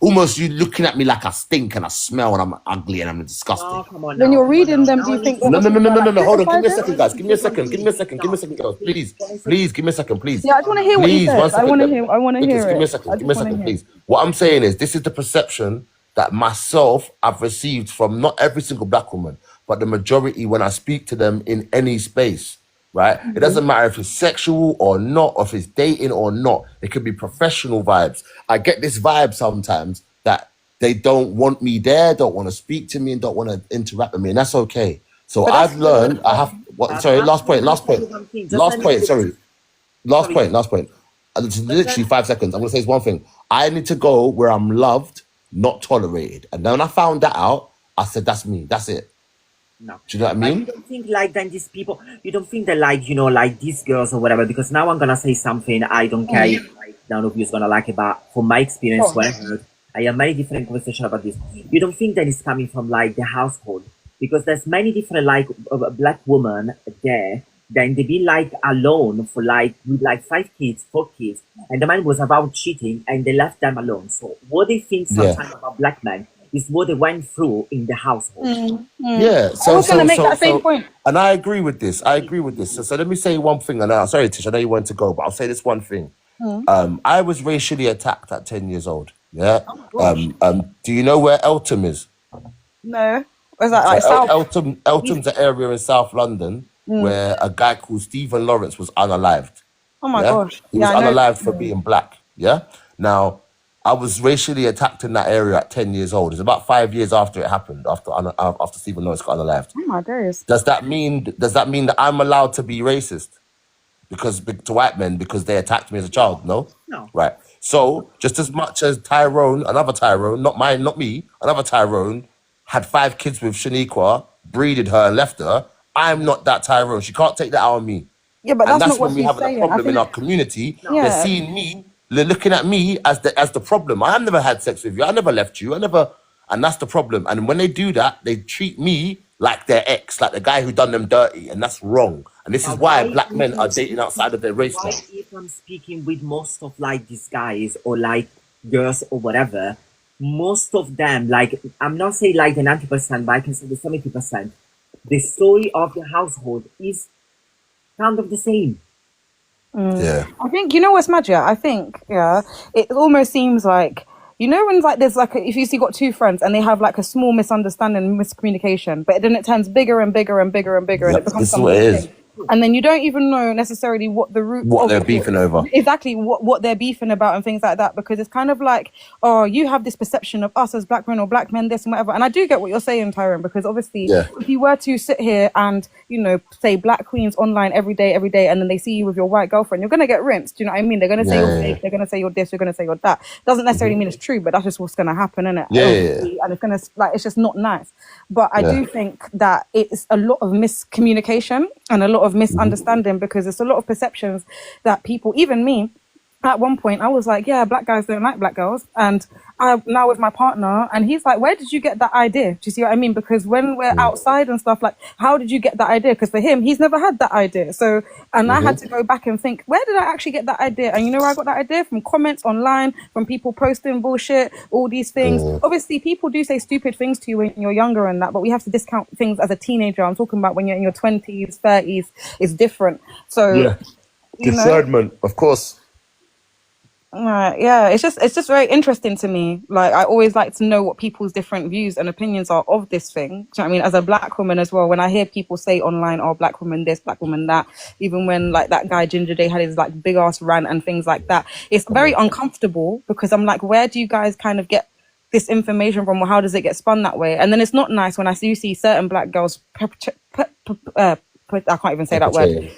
almost, you're looking at me like I stink and I smell and I'm ugly and I'm disgusting. Oh, come on. When you're reading them, do you think? No. Hold on. Give me a second, guys. Give me a second, girls. Please, give me a second, please. Yeah, I just want to hear what you said. I want to hear it. Give me a second, please. What I'm saying is, this is the perception that myself I've received from not every single black woman, but the majority when I speak to them in any space. Right? It doesn't matter if it's sexual or not, or if it's dating or not. It could be professional vibes. I get this vibe sometimes that they don't want me there, don't want to speak to me, and don't want to interact with me, and that's okay. So I've learned. Last point. It's literally 5 seconds. I'm gonna say one thing. I need to go where I'm loved, not tolerated. And then when I found that out, I said, "That's me. That's it." No. Do you know what I mean? You don't think then these people, you don't think that like these girls or whatever, because now I'm gonna say something, I don't care if none of you is gonna like it, but from my experience when I heard, I have many different conversations about this. You don't think that it's coming from like the household, because there's many different black women there, then they be like alone for with 5 kids, 4 kids, and the man was about cheating and they left them alone. So what they think sometimes about black men is what they went through in the household. Yeah, I was going to make that same point. And I agree with this. So let me say one thing. And sorry, Tish, I know you want to go, but I'll say this one thing. I was racially attacked at 10 years old. Yeah. Do you know where Eltham is? No. Where's that? Like South? Eltham's an area in South London where a guy called Stephen Lawrence was unalived. Oh my gosh. He was unalived for being black. Yeah. Now, I was racially attacked in that area at 10 years old. It's about 5 years after it happened, after Stephen Lawrence got unalived. Oh my days. Does that mean that I'm allowed to be racist to white men because they attacked me as a child? No. Right. So just as much as another Tyrone, not mine, not me, another Tyrone had 5 kids with Shaniqua, breeded her and left her, I'm not that Tyrone. She can't take that out on me. Yeah, but that's not when what we she's have a problem in our community. They're seeing me looking at me as the problem. I never had sex with you. I never left you. And that's the problem. And when they do that, they treat me like their ex, like the guy who done them dirty, and that's wrong. And this is why black men are dating outside of their race now. If I'm speaking with most of like these guys or like girls or whatever, most of them, like, I'm not saying like the 90%, but I can say the 70%, the story of the household is kind of the same. Yeah. I think, you know what's magic? I think, yeah, it almost seems like, you know, when like there's like, if you see got two friends and they have like a small misunderstanding, miscommunication, but then it turns bigger and bigger and bigger and bigger, and it becomes This is what it is. And then you don't even know necessarily what the root What of they're beefing over. Exactly what they're beefing about and things like that, because it's kind of like, oh, you have this perception of us as black men or black men this and whatever. And I do get what you're saying, Tyrone, because obviously if you were to sit here and, you know, say black queens online every day, and then they see you with your white girlfriend, you're gonna get rinsed. Do you know what I mean? They're gonna say you're fake, they're gonna say you're this, you're gonna say you're that. Doesn't necessarily mean it's true, but that's just what's gonna happen, isn't it? And it's gonna, like, it's just not nice. But I do think that it's a lot of miscommunication and a lot of misunderstanding, because there's a lot of perceptions that people, even me, at one point I was like, yeah, black guys don't like black girls, and I now with my partner, and he's like, where did you get that idea? Do you see what I mean? Because when we're outside and stuff, like, how did you get that idea? Because for him, he's never had that idea. So, and I had to go back and think, where did I actually get that idea? And you know where I got that idea? From comments online, from people posting bullshit, all these things. Obviously, people do say stupid things to you when you're younger and that, but we have to discount things as a teenager. I'm talking about when you're in your 20s, 30s, it's different. So, discernment, of course. Right, yeah, it's just very interesting to me. Like, I always like to know what people's different views and opinions are of this thing. Do you know what I mean? As a black woman as well, when I hear people say online, oh, black woman this, black woman that, even when like that guy Ginger Day had his like big ass rant and things like that, it's very uncomfortable, because I'm like, where do you guys kind of get this information from, or how does it get spun that way? And then it's not nice when I do see certain black girls I can't even say that word.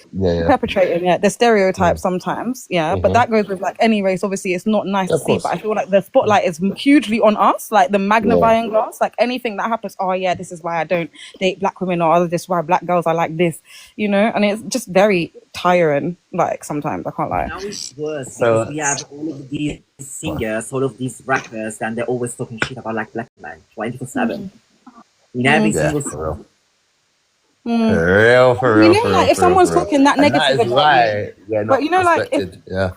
Perpetrating, the stereotype sometimes, but that goes with like any race. Obviously, it's not nice to see, but I feel like the spotlight is hugely on us, like the magnifying glass. Like anything that happens, oh yeah, this is why I don't date black women, or this is why black girls are like this, you know. And it's just very tiring. Like sometimes I can't lie. Now it's worse, because we have all of these singers, all of these rappers, and they're always talking shit about like black men 24/7 in every single song. For real. Like if someone's talking that negative about you, but you know, like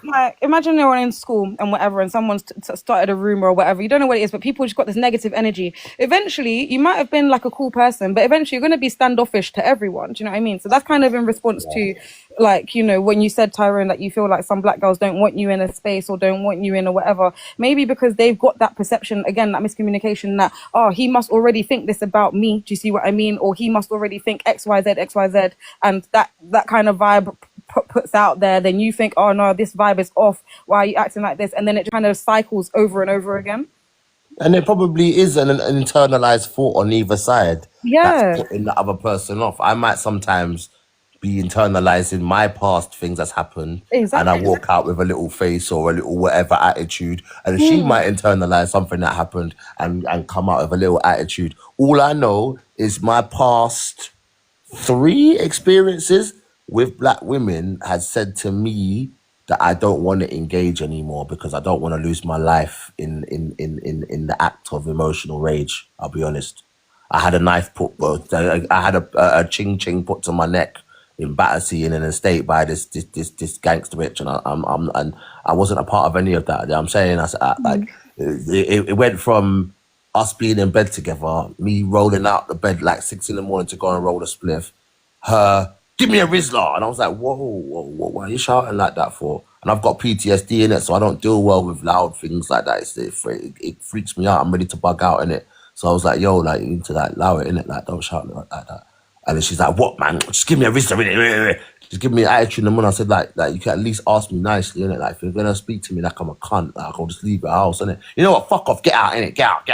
like imagine they're in school and whatever, and someone's started a rumor or whatever. You don't know what it is, but people just got this negative energy. Eventually, you might have been like a cool person, but eventually you're going to be standoffish to everyone. Do you know what I mean? So that's kind of in response to, like, you know, when you said, Tyrone, that you feel like some black girls don't want you in a space or don't want you in or whatever. Maybe because they've got that perception, again, that miscommunication, that, oh, he must already think this about me. Do you see what I mean? Or he must already think XYZ, and that kind of vibe puts out there. Then you think, oh no, this vibe is off. Why are you acting like this? And then it kind of cycles over and over again. And it probably is an internalized thought on either side. That's putting the other person off. I might sometimes be internalizing my past things that's happened, and I walk out with a little face or a little whatever attitude, and she might internalize something that happened and come out with a little attitude. All I know is my past 3 experiences with black women has said to me that I don't want to engage anymore, because I don't want to lose my life in the act of emotional rage. I'll be honest. I had a knife put, I had a ching put to my neck in Battersea in an estate by this gangster bitch, and I wasn't a part of any of that. You know what I'm saying, like it went from us being in bed together, me rolling out the bed like 6 a.m. to go and roll a spliff, her give me a Rizla, and I was like, whoa, why are you shouting like that for? And I've got PTSD in it, so I don't deal well with loud things like that. It freaks me out. I'm ready to bug out in it. So I was like, yo, like, you need to like allow it in it, like don't shout like that. And then she's like, what, man? Just give me a Rizla, innit? Just give me an attitude. And when I said like you can at least ask me nicely, innit? Like if you're gonna speak to me like I'm a cunt, like I'll just leave your house, innit? You know what? Fuck off, get out, innit? Get out.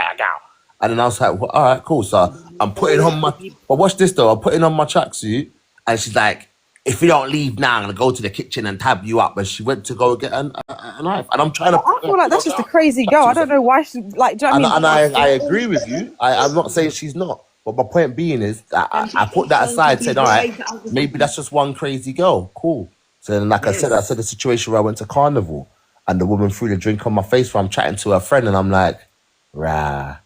And then I was like, well, all right, cool. So I'm putting on my, but watch this though. I'm putting on my tracksuit, and she's like, if you don't leave now, I'm gonna go to the kitchen and tab you up. And she went to go get a knife, and I'm trying to. I feel like that's just a crazy girl. I don't know why she like. Do you know what I mean? And I agree with you. I'm not saying she's not, but my point being is that I put that aside, said, all right, maybe that's just one crazy girl. Cool. So then, like I said, the situation where I went to Carnival, and the woman threw the drink on my face while I'm chatting to her friend, and I'm like, rah,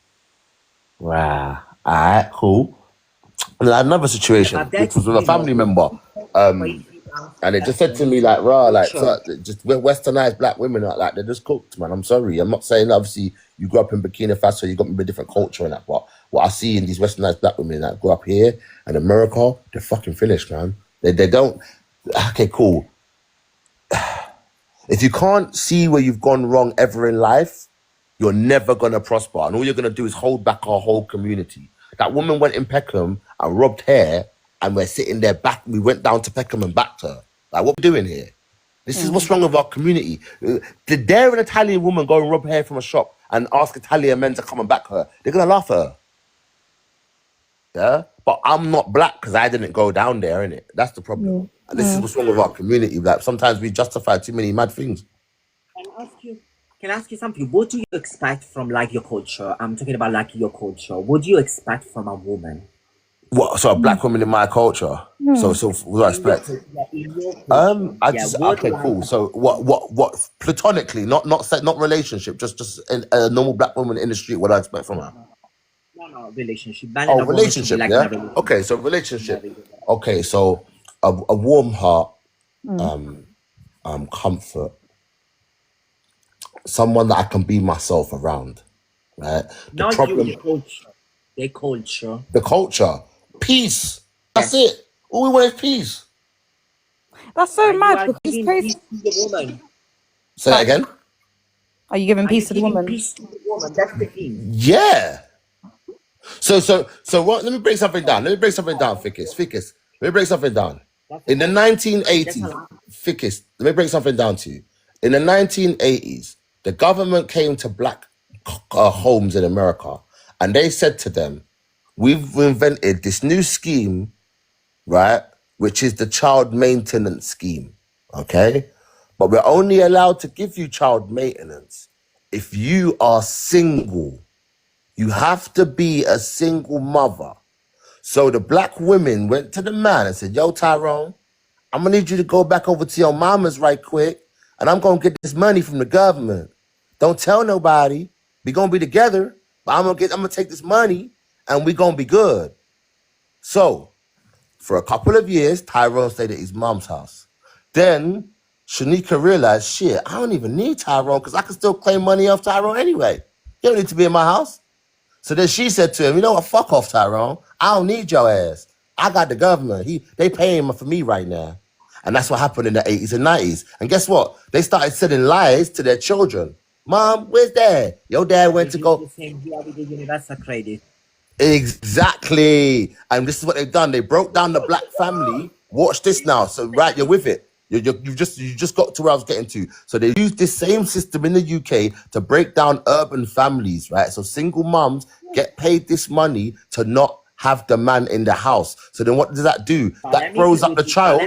alright, cool. And then I had another situation, But which that's, was with a you know, family member. crazy And they just said to me, like, rah, like, culture. so, just we're westernized black women, like, they're just cooked, man. I'm sorry. I'm not saying, obviously, you grew up in Burkina Faso, you got maybe a different culture and that, but what I see in these westernized black women that grew up here and America, they're fucking finished, man. They don't, okay, cool. If you can't see where you've gone wrong ever in life, you're never going to prosper. And all you're going to do is hold back our whole community. That woman went in Peckham and robbed hair, and we're sitting there back. We went down to Peckham and backed her. Like, what are we doing here? This is what's wrong with our community. Did dare an Italian woman go and rob hair from a shop and ask Italian men to come and back her? They're going to laugh at her. Yeah? But I'm not black because I didn't go down there, innit? That's the problem. And this is what's wrong with our community. Like, sometimes we justify too many mad things. Can I ask you something? What do you expect from like your culture? I'm talking about like your culture. What do you expect from a woman? What? So a black woman in my culture. So what do I expect? Okay, cool. So what? Platonically, not relationship. Just a normal black woman in the street. What do I expect from her? No, relationship. Oh, relationship. Yeah. Okay, so relationship. Okay, so a warm heart, comfort, someone that I can be myself around, right? Not you, the culture. The culture. Peace. That's it. All we want is peace. That's so mad because it's crazy. Say that again. Are you giving peace to the woman? Peace to the woman. That's the thing. Yeah. So what? Let me break something down. Ficus. Let me break something down. In the 1980s, Ficus. Let me break something down to you. In the 1980s, the government came to black homes in America, and they said to them, "We've invented this new scheme, right? Which is the child maintenance scheme, okay? But we're only allowed to give you child maintenance if you are single. You have to be a single mother." So the black women went to the man and said, "Yo, Tyrone, I'm gonna need you to go back over to your mama's right quick, and I'm gonna get this money from the government. Don't tell nobody. We gonna be together, but I'm gonna take this money, and we gonna be good." So for a couple of years, Tyrone stayed at his mom's house. Then Shanika realized, shit, I don't even need Tyrone because I can still claim money off Tyrone anyway. You don't need to be in my house. So then she said to him, "You know what? Fuck off, Tyrone. I don't need your ass. I got the government. They paying for me right now." And that's what happened in the 80s and 90s. And guess what? They started selling lies to their children. "Mom, where's dad? Your dad went to go." Exactly. And this is what they've done. They broke down the black family. Watch this now. So right, you're with it. You just got to where I was getting to. So they used this same system in the UK to break down urban families, right? So single mums get paid this money to not have the man in the house. So then what does that do? That grows up the child.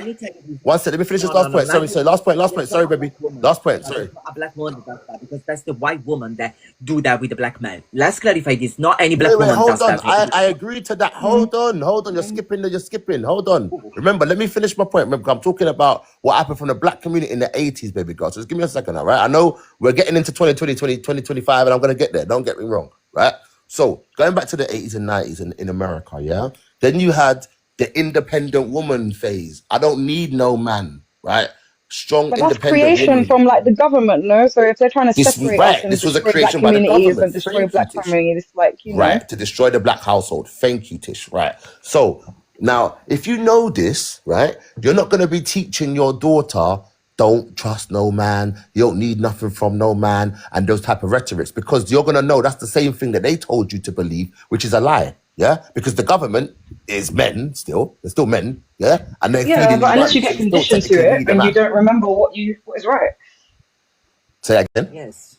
One second, let me finish this last point. Sorry, last point. Sorry, baby. Last point, sorry. A black woman does that because that's the white woman that do that with the black man. Let's clarify this. Not any black woman does that. I agree to that. Hold on. You're skipping. Hold on. Remember, let me finish my point. Remember, I'm talking about what happened from the black community in the 80s, baby girl. So just give me a second now, right? I know we're getting into 2025, and I'm going to get there. Don't get me wrong, right? So going back to the 80s and 90s in America, yeah? Then you had the independent woman phase. I don't need no man, right? Strong, but independent that's creation woman. from like the government, no? So if they're trying to separate us and this was a destroy creation black by the communities government. and destroy black families, like, you know. Right, to destroy the black household. Thank you, Tish. Right. So now, if you know this, right, you're not going to be teaching your daughter, don't trust no man, you don't need nothing from no man, and those type of rhetorics, because you're going to know that's the same thing that they told you to believe, which is a lie. Yeah, because the government is men still. They're still men. Yeah, and they're feeding but you unless you get conditioned to it and you don't remember what is right. Say that again. Yes.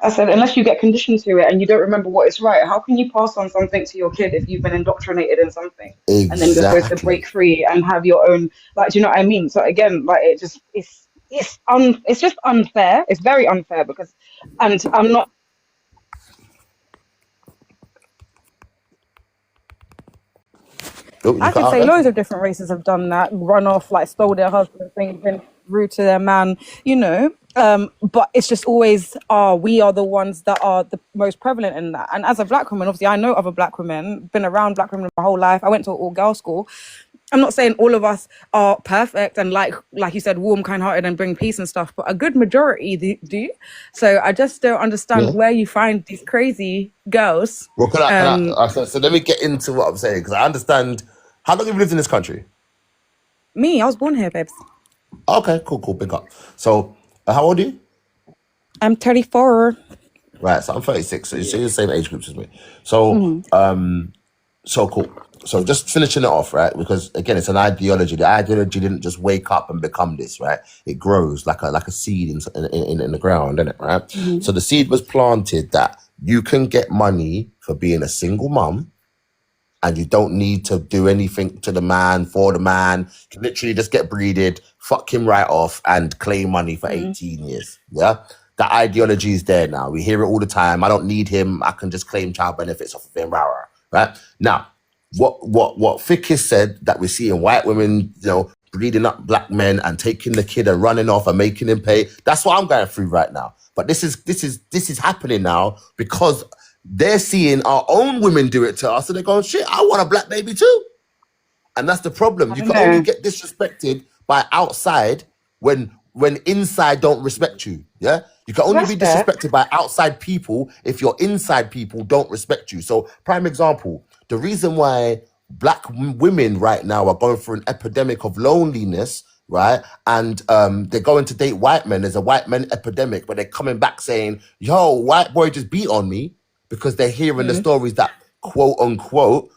I said, unless you get conditioned to it and you don't remember what is right, how can you pass on something to your kid if you've been indoctrinated in something? Exactly. And then you're supposed to break free and have your own, like, do you know what I mean? So again, like, it's just unfair. It's very unfair because, and I'm not. I could say loads of different races have done that, run off, like stole their husband, things, been rude to their man, you know. But it's just always, we are the ones that are the most prevalent in that. And as a black woman, obviously, I know other black women, been around black women my whole life. I went to an all-girls school. I'm not saying all of us are perfect and like you said, warm, kind-hearted and bring peace and stuff, but a good majority do. So I just don't understand where you find these crazy girls. Well, so let me get into what I'm saying, because I understand. How long have you lived in this country? Me, I was born here, babes. Okay, cool, big up. So, how old are you? I'm 34. Right, so I'm 36, so you're the same age groups as me. So, so cool. So just finishing it off, right? Because again, it's an ideology. The ideology didn't just wake up and become this, right? It grows like a seed in the ground, isn't it, right? Mm-hmm. So the seed was planted that you can get money for being a single mum, and you don't need to do anything to the man, for the man. You can literally just get breeded, fuck him right off, and claim money for 18 years. Yeah? That ideology is there now. We hear it all the time. I don't need him. I can just claim child benefits off of him. Right? Now, what Fikis said, that we see in white women, breeding up black men and taking the kid and running off and making him pay. That's what I'm going through right now. But this is happening now because they're seeing our own women do it to us, and they're going, shit, I want a black baby too. And that's the problem. You can only get disrespected by outside when inside don't respect you. Yeah? You can only be disrespected by outside people if your inside people don't respect you. So, prime example, the reason why black women right now are going through an epidemic of loneliness, right? And they're going to date white men. There's a white men epidemic, but they're coming back saying, yo, white boy just beat on me, because they're hearing the stories that quote unquote,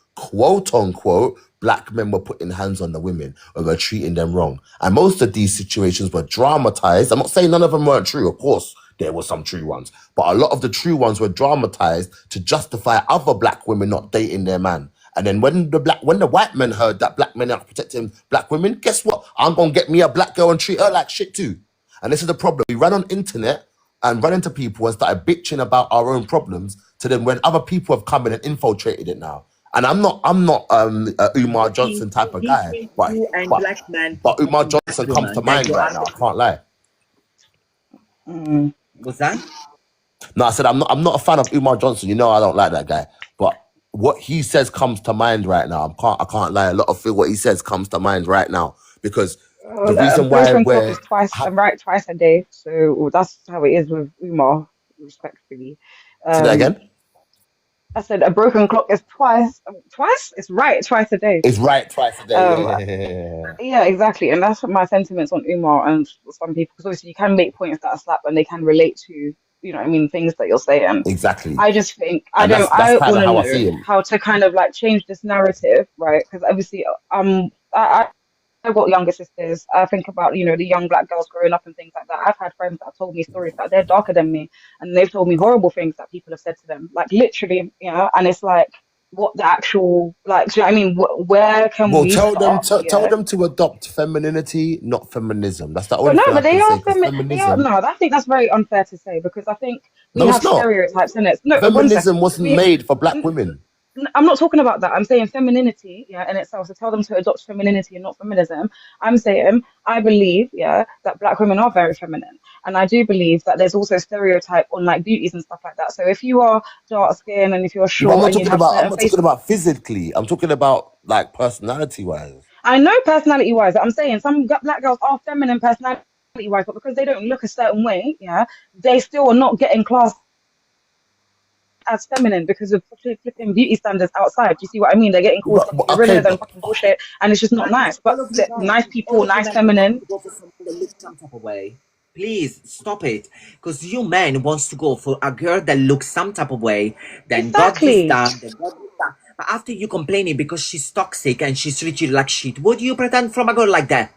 black men were putting hands on the women or were treating them wrong. And most of these situations were dramatized. I'm not saying none of them weren't true. Of course, there were some true ones. But a lot of the true ones were dramatized to justify other black women not dating their man. And then when the white men heard that black men are protecting black women, guess what? I'm going to get me a black girl and treat her like shit too. And this is the problem. We ran on internet and run into people and started bitching about our own problems to them when other people have come in and infiltrated it now. And I'm not a Umar Johnson type of guy, but Umar Johnson comes to mind right now. I can't lie. What's that? No, I said I'm not a fan of Umar Johnson. You know I don't like that guy. But what he says comes to mind right now. I can't lie. A lot of what he says comes to mind right now, because the reason why we're twice a day. So that's how it is with Umar, respectfully. Say that again. I said a broken clock is twice. It's right twice a day. It's right twice a day. Yeah, exactly. And that's my sentiments on Umar and some people, because obviously you can make points that are slap and they can relate to, things that you're saying. Exactly. I just think I want to know how to kind of like change this narrative, right? Because obviously I've got younger sisters. I think about, the young black girls growing up and things like that. I've had friends that have told me stories that they're darker than me, and they've told me horrible things that people have said to them, like literally, and it's like, what the actual, like, do you know what I mean? Where can we tell them to adopt femininity, not feminism. That's the only thing. No, but they are feminism. No, I think that's very unfair to say, because I think we have stereotypes in it. No, feminism wasn't made for black women. I'm not talking about that. I'm saying femininity, in itself. So tell them to adopt femininity and not feminism. I'm saying I believe, that black women are very feminine, and I do believe that there's also stereotype on like beauties and stuff like that. So if you are dark skinned and if you're short, I'm not talking about physically. I'm talking about like personality wise. I know personality wise. I'm saying some black girls are feminine personality wise, but because they don't look a certain way, they still are not getting classed as feminine because of flipping beauty standards outside. Do you see what I mean? They're getting called gorillas and fucking bullshit, and it's just not nice. But nice people, nice feminine. Please stop it, because you men wants to go for a girl that looks some type of way, then got this done, but after you complaining because she's toxic and she's treated you like shit, what do you pretend from a girl like that?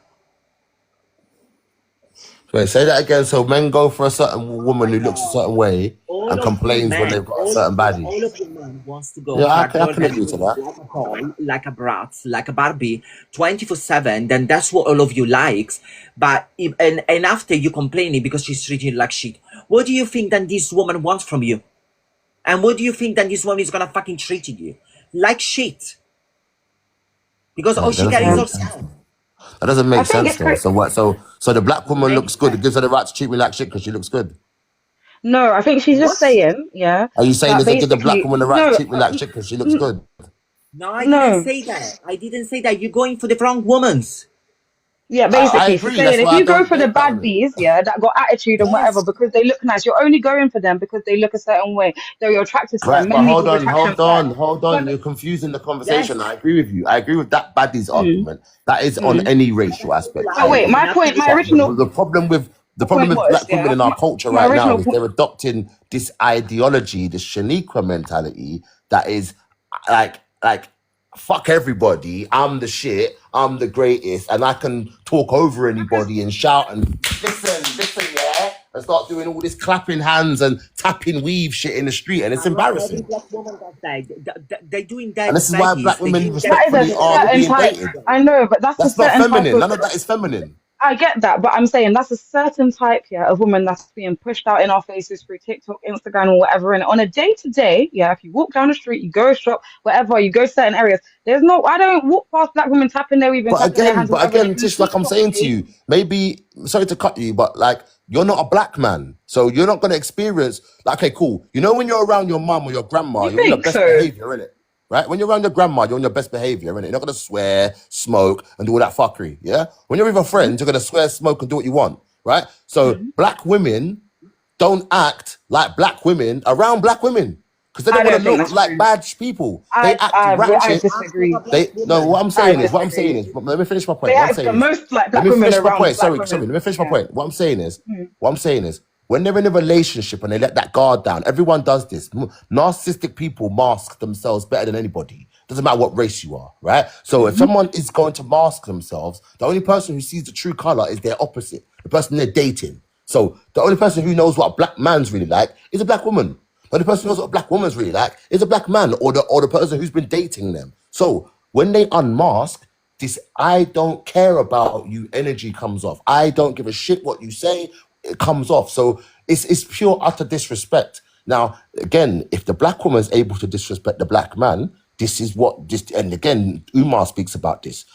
Wait, say that again. So men go for a certain woman who looks a certain way and complains when they've got a certain body. All of you men wants to go I can agree to that. Like a brat, like a Barbie, 24/7. Then that's what all of you likes. But and after you complaining because she's treating you like shit, what do you think that this woman wants from you? And what do you think that this woman is gonna fucking treat you like shit? Because all she got is herself. That doesn't I make think sense it's though. great. So what? So the black woman looks Makes good. It sense. gives her the right to treat me like shit because she looks good. No, I think she's just What? saying, yeah, Are you saying that this to give the black basically, woman the right to no, treat me like shit because she looks good? No, I didn't no, say that. I didn't say that. You're going for the wrong woman's. yeah, I basically, she's agree. saying That's if why I you go don't for the date black bad women. bees, yeah, that got attitude and whatever Yes. because they look nice, you're only going for them because they look a certain way. So you're attracted to them. Right, but Men need attraction first. hold No, on. but, You're confusing the Yes. conversation. I agree with you. I agree with that baddies mm, argument. That is on mm. any racial aspect. So I wait, agree. my point, my But original the problem point with was, black women yeah, in our culture my right now original is point. they're adopting this ideology, this Shaniqua mentality that is like fuck everybody. I'm the shit. I'm the greatest, and I can talk over anybody and shout and listen, yeah, and start doing all this clapping hands and tapping weave shit in the street, and it's Not every embarrassing. black woman does that. They're doing And that this is why black baddies. They're women doing that That is a respectfully because are they certain being type. dated. I know, but that's a That's not certain type feminine. of. None of that is feminine. I get that, but I'm saying that's a certain type, yeah, of woman that's being pushed out in our faces through TikTok, Instagram, or whatever. And on a day to day, yeah, if you walk down the street, you go shop, whatever, you go certain areas. There's no, I don't walk past black women tapping their weave and clapping their hands, or But whatever. And again, if you Tish, like speak I'm saying to properly, you, maybe sorry to cut you, but like you're not a black man, so you're not gonna experience. Like, okay, cool. You know when you're around your mum or your grandma, you you're on your think best so? behavior, innit? Right? When you're around your grandma, you're on your best behavior, innit? You're not gonna swear, smoke, and do all that fuckery. Yeah. When you're with your Mm-hmm. friends, you're gonna swear, smoke, and do what you want. Right? So Mm-hmm. black women don't act like black women around black women because they I don't want don't to think look that's like true. bad people. They act I ratchet. ask for a disagree. black woman. What I'm I saying is, disagree. let me finish my point. They What I'm act the saying is, most like let black me women finish my around point. black Sorry, women. let me finish my Yeah. point. What I'm saying is, when they're in a relationship and they let that guard down, everyone does this. Narcissistic people mask themselves better than anybody. Doesn't matter what race you are, right? So if Mm-hmm. someone is going to mask themselves, the only person who sees the true color is their opposite, the person they're dating. So the only person who knows what a black man's really like is a black woman. The only person who knows what a black woman's really like is a black man or the person who's been dating them. So when they unmask, this I don't care about you energy comes off. I don't give a shit what you say, it comes off. So it's pure utter disrespect. Now, again, if the black woman is able to disrespect the black man, this is what this and again, Umar speaks about this.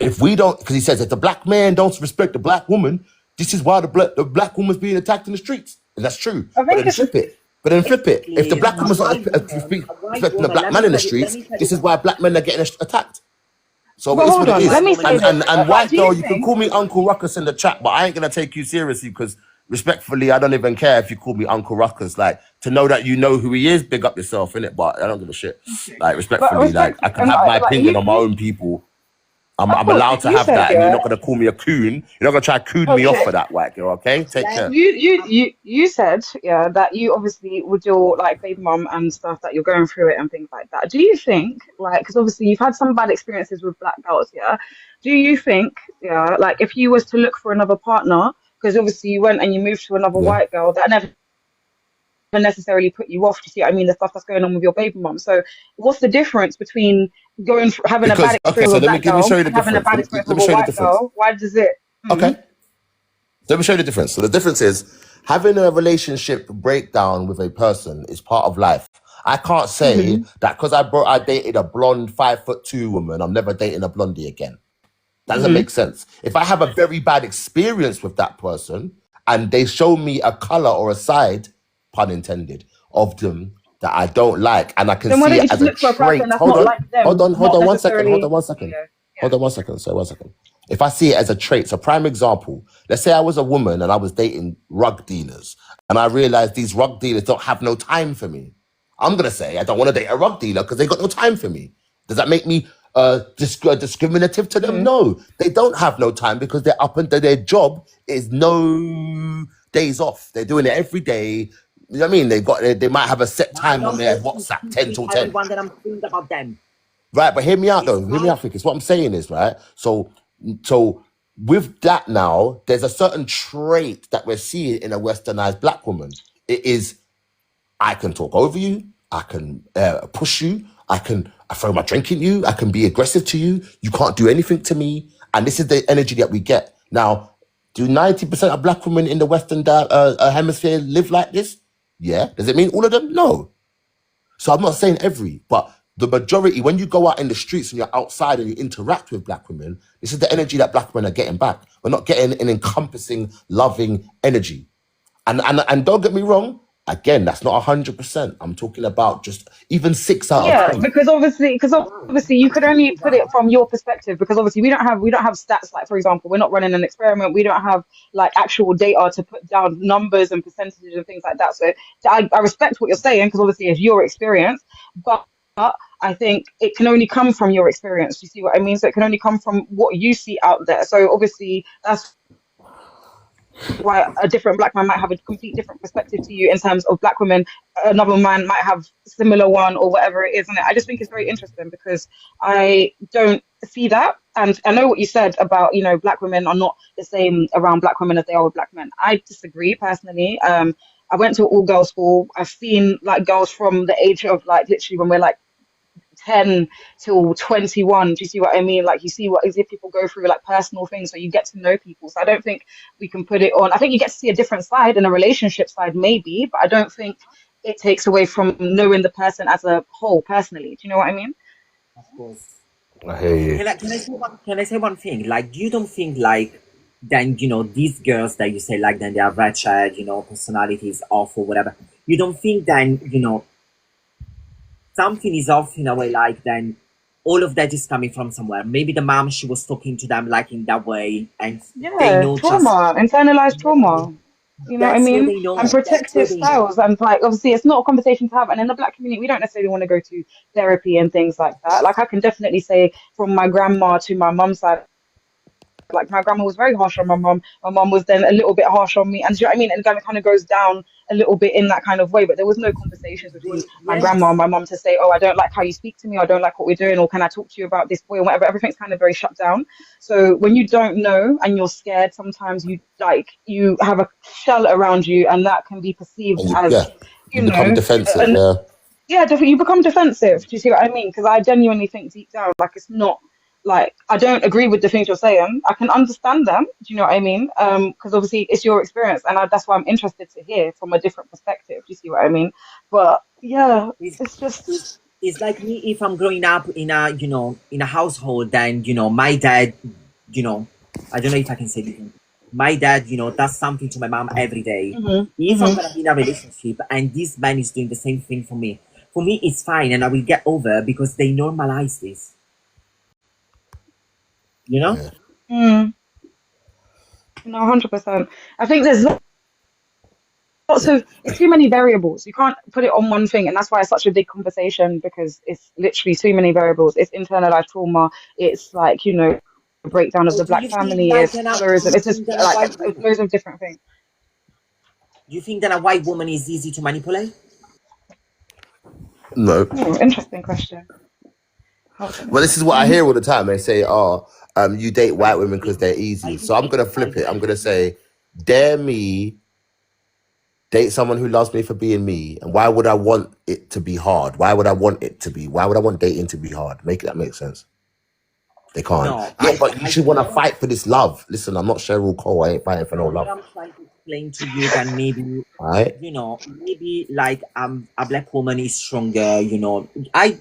If we don't, because he says if the black man don't respect the black woman, this is why the black woman's being attacked in the streets. And that's true. I But think then it's flip it. But then flip it. If the Exactly. black A woman's not white woman. A white respecting the woman. black man in the streets, this is why black men are getting attacked. So but it is hold what it on, is. let White me woman say is this. And Like, white do you girl, you can think call me Uncle Ruckus in the chat, but I ain't gonna take you seriously because respectfully, I don't even care if you call me Uncle Ruckus. Like to know that you know who he is, big up yourself, innit? But I don't give a shit. Like but respectfully, like respect I can and have my like opinion on my own people. of I'm course allowed to you have said, that, and you're yeah, not gonna call me a coon. You're not gonna try to coon me off okay. for that, white girl. Okay, take Yes. care. You said, yeah, that you obviously with your like baby mum and stuff that you're going through it and things like that. Do you think, like, because obviously you've had some bad experiences with black girls, yeah? Do you think, yeah, like if you was to look for another partner, because obviously you went and you moved to another Yeah. white girl that never necessarily put you off, you see what I mean, the stuff that's going on with your baby mum. So what's the difference between having a bad Because okay, experience so with a black let me girl show you the and having a difference. bad experience Let with me a show you the white difference. girl? Why does it? Okay. Let me show you the difference. So the difference is having a relationship breakdown with a person is part of life. I can't say that because I dated a blonde 5'2" woman, I'm never dating a blondie again. That doesn't make sense. If I have a very bad experience with that person and they show me a color or a side, pun intended, of them that I don't like, and I can Then why see don't you it just as a look for a person trait. that's not like them, Hold not on 1 second. Hold necessarily? on 1 second. Yeah, Hold on 1 second. Sorry, 1 second. If I see it as a trait, it's a prime example. Let's say I was a woman and I was dating rug dealers, and I realized these rug dealers don't have no time for me. I'm gonna say I don't want to date a rug dealer because they got no time for me. Does that make me discriminative to them? No, they don't have no time because they're up and their job is no days off. They're doing it every day. You know what I mean? They might have a set I time on don't their want to WhatsApp 10 till 10. everyone that I'm thinking about them. Right, but hear me out It's though. Hear me like out, Fikis. What I'm saying is, right, so with that now, there's a certain trait that we're seeing in a westernized black woman. It is I can talk over you. I can push you. I throw my drink at you. I can be aggressive to you. You can't do anything to me. And this is the energy that we get. Now, do 90% of black women in the Western hemisphere live like this? Yeah. Does it mean all of them? No. So I'm not saying every, but the majority, when you go out in the streets and you're outside and you interact with black women, this is the energy that black women are getting back. We're not getting an encompassing, loving energy. And don't get me wrong, again, that's not 100%. I'm talking about just even 6 out of 10. because obviously you could only put it from your perspective, because obviously we don't have stats, like for example, we're not running an experiment, we don't have like actual data to put down numbers and percentages and things like that. So I respect what you're saying, because obviously it's your experience, but I think it can only come from your experience. You see what I mean? So it can only come from what you see out there. So obviously that's why a different black man might have a complete different perspective to you in terms of black women. Another man might have similar one or whatever it is. And I just think it's very interesting, because I don't see that. And I know what you said about, you know, black women are not the same around black women as they are with black men. I disagree personally. I went to an all girls school. I've seen like girls from the age of like literally when we're like 10 till 21. Do you see what I mean? Like, you see what as if people go through like personal things, so you get to know people. So I don't think we can put it on. I think you get to see a different side, and a relationship side maybe, but I don't think it takes away from knowing the person as a whole personally. Do you know what I mean? Of course. I hear you. Can I say one thing? Like, you don't think like then, you know, these girls that you say like then they are wretched, you know, personalities awful, whatever. You don't think then, you know, something is off in a way, like then all of that is coming from somewhere. Maybe the mom, she was talking to them like in that way, and they know Trauma, internalized trauma. You know what I mean? And protective styles. And like, obviously, it's not a conversation to have. And in the black community, we don't necessarily want to go to therapy and things like that. Like, I can definitely say from my grandma to my mum's side, like my grandma was very harsh on my mum. My mum was then a little bit harsh on me, and do you know what I mean? And kind of goes down a little bit in that kind of way. But there was no conversations between my grandma and my mum to say, "Oh, I don't like how you speak to me. Or I don't like what we're doing. Or can I talk to you about this boy or whatever?" Everything's kind of very shut down. So when you don't know and you're scared, sometimes you have a shell around you, and that can be perceived as you become defensive. You become defensive. Do you see what I mean? Because I genuinely think deep down, like, it's not. Like, I don't agree with the things you're saying. I can understand them. Do you know what I mean? Because obviously it's your experience, and that's why I'm interested to hear from a different perspective. Do you see what I mean? But yeah, it's just. It's like me if I'm growing up in a, you know, in a household, then, you know, my dad, you know, I don't know if I can say this. My dad, you know, does something to my mom every day. If I'm gonna be in a relationship and this man is doing the same thing for me it's fine, and I will get over, because they normalize this. You know? No, 100%. I think there's lots of, it's too many variables. You can't put it on one thing, and that's why it's such a big conversation, because it's literally too many variables. It's internalized trauma. It's like, you know, the breakdown of the black family. It's colorism. It's just like loads of different things. Do you think that a white woman is easy to manipulate? No. Interesting question. Well, this is what I hear all the time. They say, you date white women because they're easy. So I'm going to flip it. I'm going to say, dare me date someone who loves me for being me. And why would I want it to be hard? Why would I want dating to be hard? Make that make sense? They can't. No, but you should want to fight for this love. Listen, I'm not Cheryl Cole. I ain't fighting for no love. I'm trying to explain to you that maybe, you know, maybe like a black woman is stronger. You know, I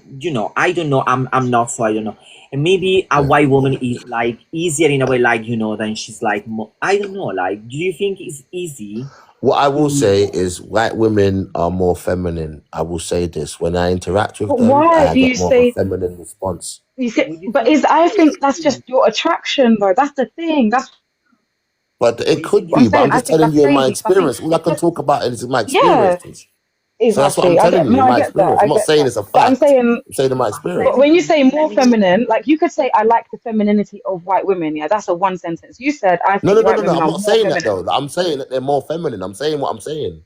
don't know. I'm not, so I don't know. And maybe a white woman is like easier in a way, like, you know, then she's like more, I don't know. Like, do you think it's easy? What I will say is white women are more feminine. I will say this. When I interact with them, I get more of a feminine response. I think that's just your attraction, though. That's the thing. But it could be. But I'm just telling you my experience. All I can talk about is my experiences. Exactly. So that's what I'm telling you, my experience. I'm not saying it's a fact. I'm saying my experience. But when you say more feminine, like, you could say, I like the femininity of white women. Yeah, that's a one sentence. You said, I think white women are more feminine. I'm not saying that, though. I'm saying that they're more feminine. I'm saying what I'm saying.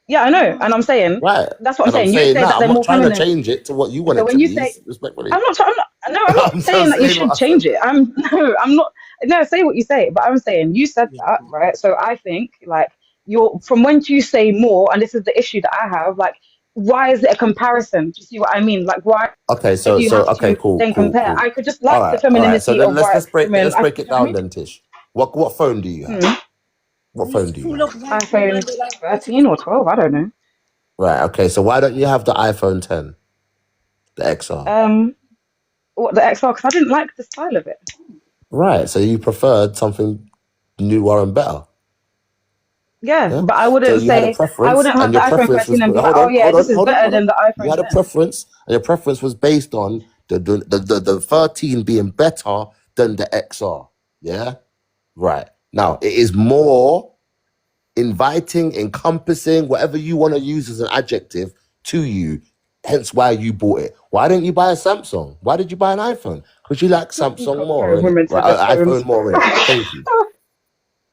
Yeah, I know. And I'm saying, that's what I'm saying. You say that they're more feminine. I'm not trying to change it to what you want it to be, respectfully. I'm not saying that you should change it. I'm not. No, say what you say. But I'm saying, you said that, right? So I think, like, from when you say more, and this is the issue that I have, like, why is it a comparison? Do you see what I mean? Like, why? Okay, cool. Then compare. Cool. I could just like the femininity of let's break it down then, Tish. What phone do you have? What phone do you have? iPhone 13 or 12, I don't know. Right, okay, so why don't you have the iPhone 10? the XR? What, the XR? Because I didn't like the style of it. Right. So you preferred something newer and better. Yeah, but I So wouldn't you had a say, I preference, wouldn't have and the your iPhone preference 13 was and be like, hold oh on, yeah, hold this on, is hold on, better hold than on. the You iPhone had a 10. preference, and your preference was based on the 13 being better than the XR. Yeah, right. Now it is more inviting, encompassing, whatever you want to use as an adjective to you. Hence why you bought it. Why didn't you buy a Samsung? Why did you buy an iPhone? Because you like Samsung more, Comparing innit? women to Right, their phones. iPhone more, innit? Thank you.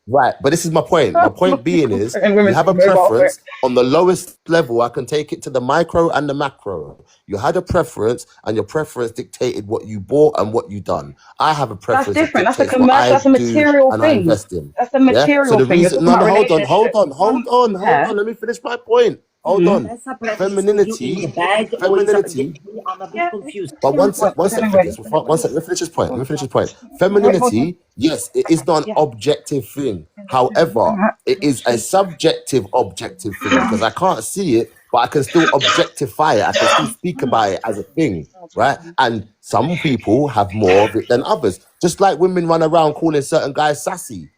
Right, but this is my point. My point being is, Comparing you women have to a mobile phone. preference on the lowest level. I can take it to the micro and the macro. You had a preference, and your preference dictated what you bought and what you done. I have a That's preference that different. That's a dictates what commercial. I That's a do material and I thing. invest in. That's a Yeah. So material the thing. You're reason, talking no, about no, hold on, relationships. You can't hold compare. on. Let me finish my point. Hold Mm-hmm. on. That's a preference for you in the Femininity, bed, or is a, femininity. I'm a bit Yeah, confused. But yeah. Wait, one I don't sec, know where. Princess. One sec. Let me finish this point. Wait, hold on. Femininity, yes, it is not an Yeah. objective thing. However, it is a subjective, objective thing because I can't see it, but I can still objectify it. I can still speak about it as a thing, right? And some people have more of it than others. Just like women run around calling certain guys sassy.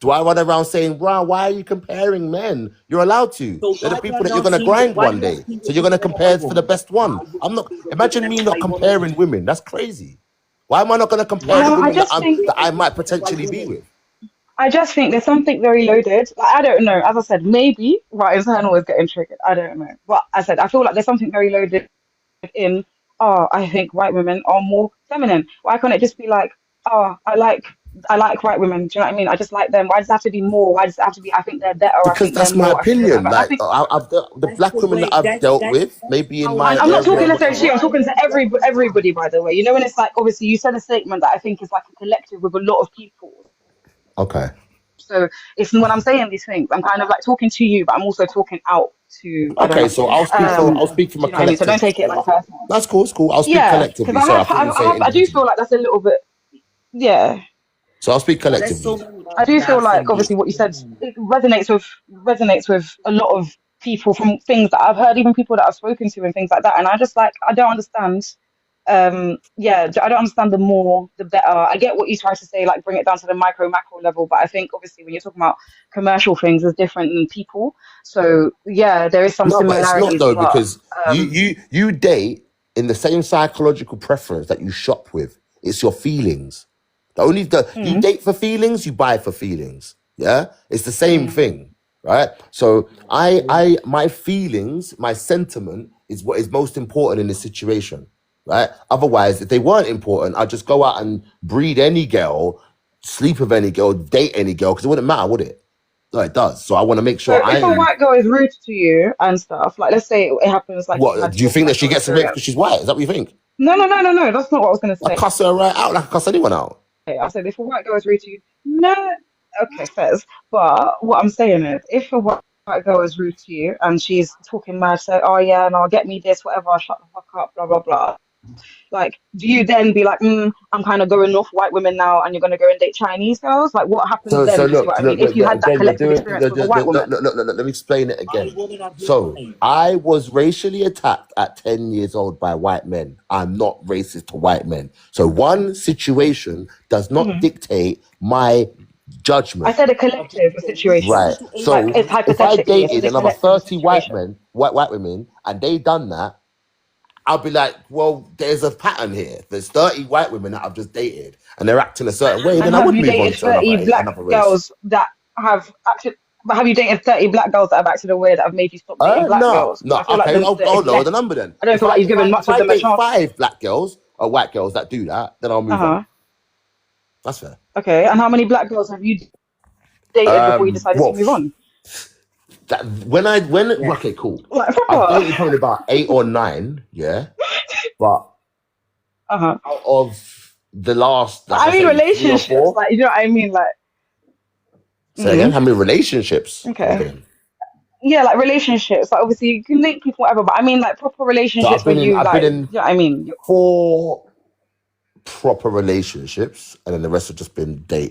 Do I run around saying, "Wow, why are you comparing men?" You're allowed to. So They're the why you are people that you're not gonna single? grind Why one you are day. So single you're with gonna a white compare for the woman? best one. Why you I'm are not. single with Imagine a me not white woman? comparing women. That's crazy. Why am I not gonna compare Why the No, women you are that I single might with a white potentially be woman? with? I just think there's something very loaded. Like, I don't know. As I said, maybe right internal is getting triggered. I don't know. But I said I feel like there's something very loaded in, oh, I think white women are more feminine. Why can't it just be like, oh, I like white women. Do you know what I mean? I just like them. Why does it have to be more? Why does it have to be, I think they're better, I Because think they're that's my more, I think they're opinion. whatever. And I Like think, the That's black the women that way. I've dealt with, That's maybe in how my and I'm men not area talking of necessarily to you, I'm are. talking to everybody, by the way. You know, when it's like, obviously you said a statement that I think is like a collective with a lot of people. okay. So it's when I'm saying these things, I'm kind of like talking to you, but I'm also talking out to, I don't Okay, know. so I'll speak from Do a you know what I mean? So don't collective. take it like personal. That's cool, it's cool. I'll speak Yeah, because collectively. Sorry, I thought you were saying I do feel individually. like that's a little bit, yeah. So I'll speak But there's so collectively. many I do feel gaps like in obviously this. what you said, it resonates with a lot of people from things that I've heard, even people that I've spoken to and things like that. And I just like, I don't understand. Yeah, I don't understand the more the better. I get what you try to say, like bring it down to the micro macro level, but I think obviously when you're talking about commercial things is different than people. So yeah, there is some No, but it's not similarities, though, but because you date in the same psychological preference that you shop with. It's your feelings. You mm, date for feelings, you buy for feelings. Yeah? It's the same mm. thing. Right? So I my feelings, my sentiment is what is most important in this situation. Right? Otherwise, if they weren't important, I'd just go out and breed any girl, sleep with any girl, date any girl, because it wouldn't matter, would it? No, it does. So I want to make So sure I if a am. white girl is rude to you and stuff, like let's say it happens like you What had do you your think that white she girl gets raped because experience. she's white? Is that what you think? No, no, no, no, no. That's not what I was gonna I say. cuss her right out like I cuss anyone out. I said if a white girl is rude to you, no, okay, fairs. But what I'm saying is, if a white girl is rude to you and she's talking mad, say, oh yeah, no, get me this, whatever, shut the fuck up, blah blah blah. Like, do you then be like, I'm kind of going off white women now, and you're gonna go and date Chinese girls? Like, what happens So then? Do you see look, what I mean? If you had that again, you're collective doing experience with a white woman. look, let me explain it I again. wouldn't agree, So mate. I was racially attacked at 10 years old by white men. I'm not racist to white men. So one situation does not Mhm. dictate my I judgment. said a Okay, collective so situation. Right. listen to Like, So it's Adrian. if I hypothetically, it's dated a another collective 30 white situation. men, white women, and they done that, I'll be like, well, there's a pattern here. There's 30 white women that I've just dated and they're acting a certain way, And then I have would you move on dated to 30 black another race. girls that have acted? But have you dated 30 black girls that have acted a way that have made you stop dating black No, girls? Because no. I feel like Okay, I'll it's lower the less. number then. I don't feel like you've given If much of I them a date chance. 5 black girls or white girls that do that, then I'll Uh move on. huh. That's fair. Okay. And how many black girls have you dated before you decided to Well, move on? that when Yeah. okay, cool. Like I've proper. dated probably about 8 or 9, yeah. But Uh huh. out of the last, like I I mean say, three or relationships. four. Like, you know what I mean? Like. Say again, how Hmm. many relationships have I Okay. been in? Yeah, like relationships. Like obviously you can date people, whatever. But I mean like proper So relationships where you I've been like. in You know what I mean? 4 proper relationships, and then the rest have just been dates.